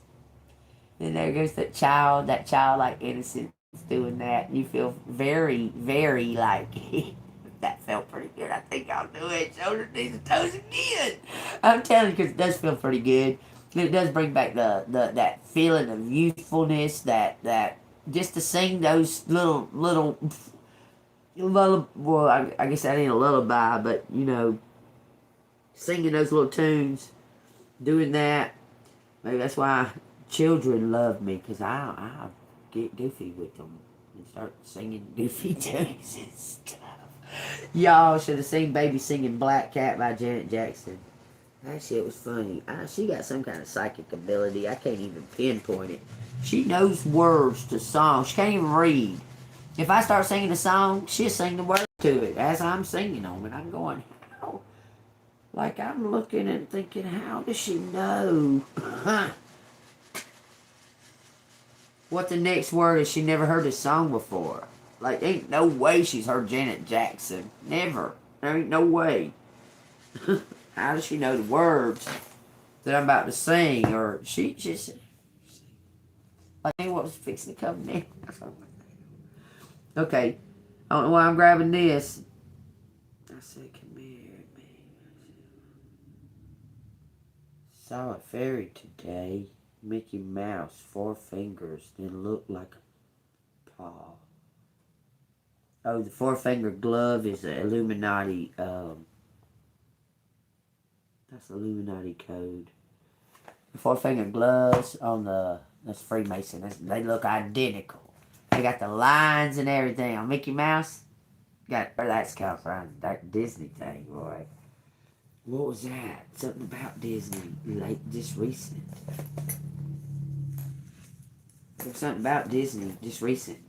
Then there goes that childlike innocence doing that. You feel very, very like, that felt pretty good. I think I'll do it. Shoulders, knees, and toes again. I'm telling you, because it does feel pretty good. It does bring back that feeling of youthfulness, that just to sing those little, well, I guess that ain't a lullaby, but, you know, singing those little tunes. Doing that, maybe that's why children love me, because I get goofy with them and start singing goofy tunes and stuff. Y'all should have seen Baby singing Black Cat by Janet Jackson. That shit was funny. She got some kind of psychic ability. I can't even pinpoint it. She knows words to songs. She can't even read. If I start singing a song, she'll sing the words to it as I'm singing them, and I'm going, how? Like, I'm looking and thinking, how does she know? What the next word is? She never heard this song before. Like, ain't no way she's heard Janet Jackson. Never. There ain't no way. How does she know the words that I'm about to sing? Or she just... Like, what was fixing to come next? Okay. I don't know why I'm grabbing this. I said, come here. Saw a fairy today. Mickey Mouse, 4 fingers, then looked like a paw. Oh, the 4-finger glove is the Illuminati, that's Illuminati code. The 4-finger gloves on that's Freemason. They look identical. They got the lines and everything on Mickey Mouse. Where that's come from, that Disney thing, boy. What was that? Something about Disney, like just recent. There's something about Disney, just recent.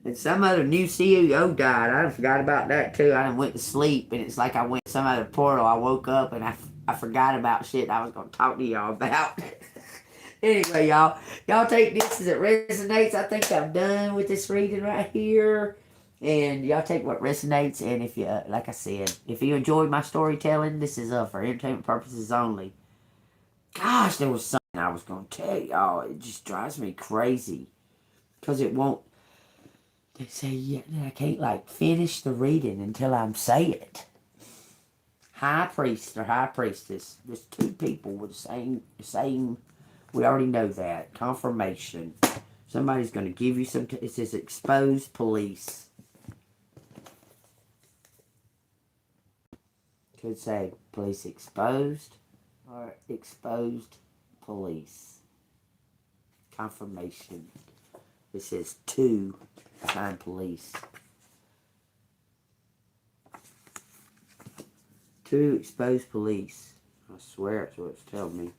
And some other new CEO died. I forgot about that too. I done went to sleep, and it's like I went to some other portal. I woke up, and I forgot about shit I was going to talk to y'all about. Anyway, y'all take this as it resonates. I think I'm done with this reading right here. And y'all take what resonates. And if you, like I said, if you enjoyed my storytelling, this is for entertainment purposes only. Gosh, there was something I was going to tell y'all. It just drives me crazy. Because it won't. They say, yeah, I can't like finish the reading until I'm say it. High priest or high priestess. There's two people with the same. We already know that. Confirmation. Somebody's going to give you some. It says exposed police. Could say police exposed or exposed police. Confirmation. It says two time police. Two exposed police. I swear it's what it's telling me.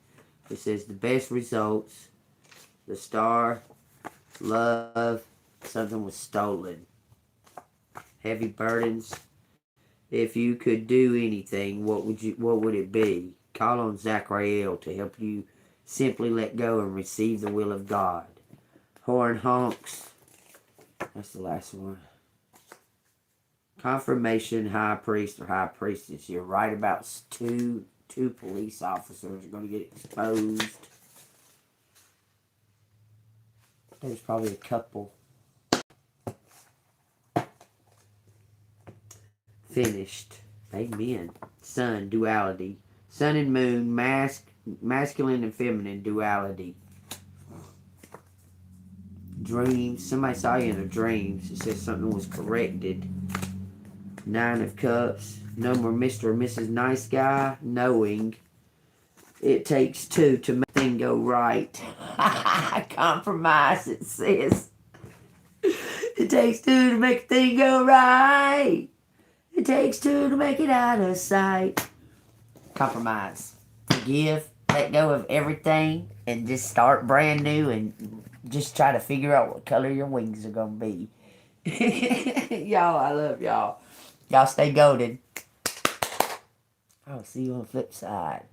It says the best results. The star. Love. Something was stolen. Heavy burdens. If you could do anything, what would it be? Call on Zachariel to help you simply let go and receive the will of God. Horn honks. That's the last one. Confirmation, high priest or high priestess. You're right about two police officers are going to get exposed. There's probably a couple. Finished. Amen. Sun, duality. Sun and moon, masculine and feminine duality. Dreams. Somebody saw you in a dream. It says something was corrected. Nine of Cups. No more Mr. or Mrs. Nice Guy. Knowing. It takes two to make things go right. Compromise, it says. It takes two to make a thing go right. It takes two to make it out of sight. Compromise. Forgive. Let go of everything. And just start brand new. And just try to figure out what color your wings are going to be. Y'all, I love y'all. Y'all stay golden. I'll see you on the flip side.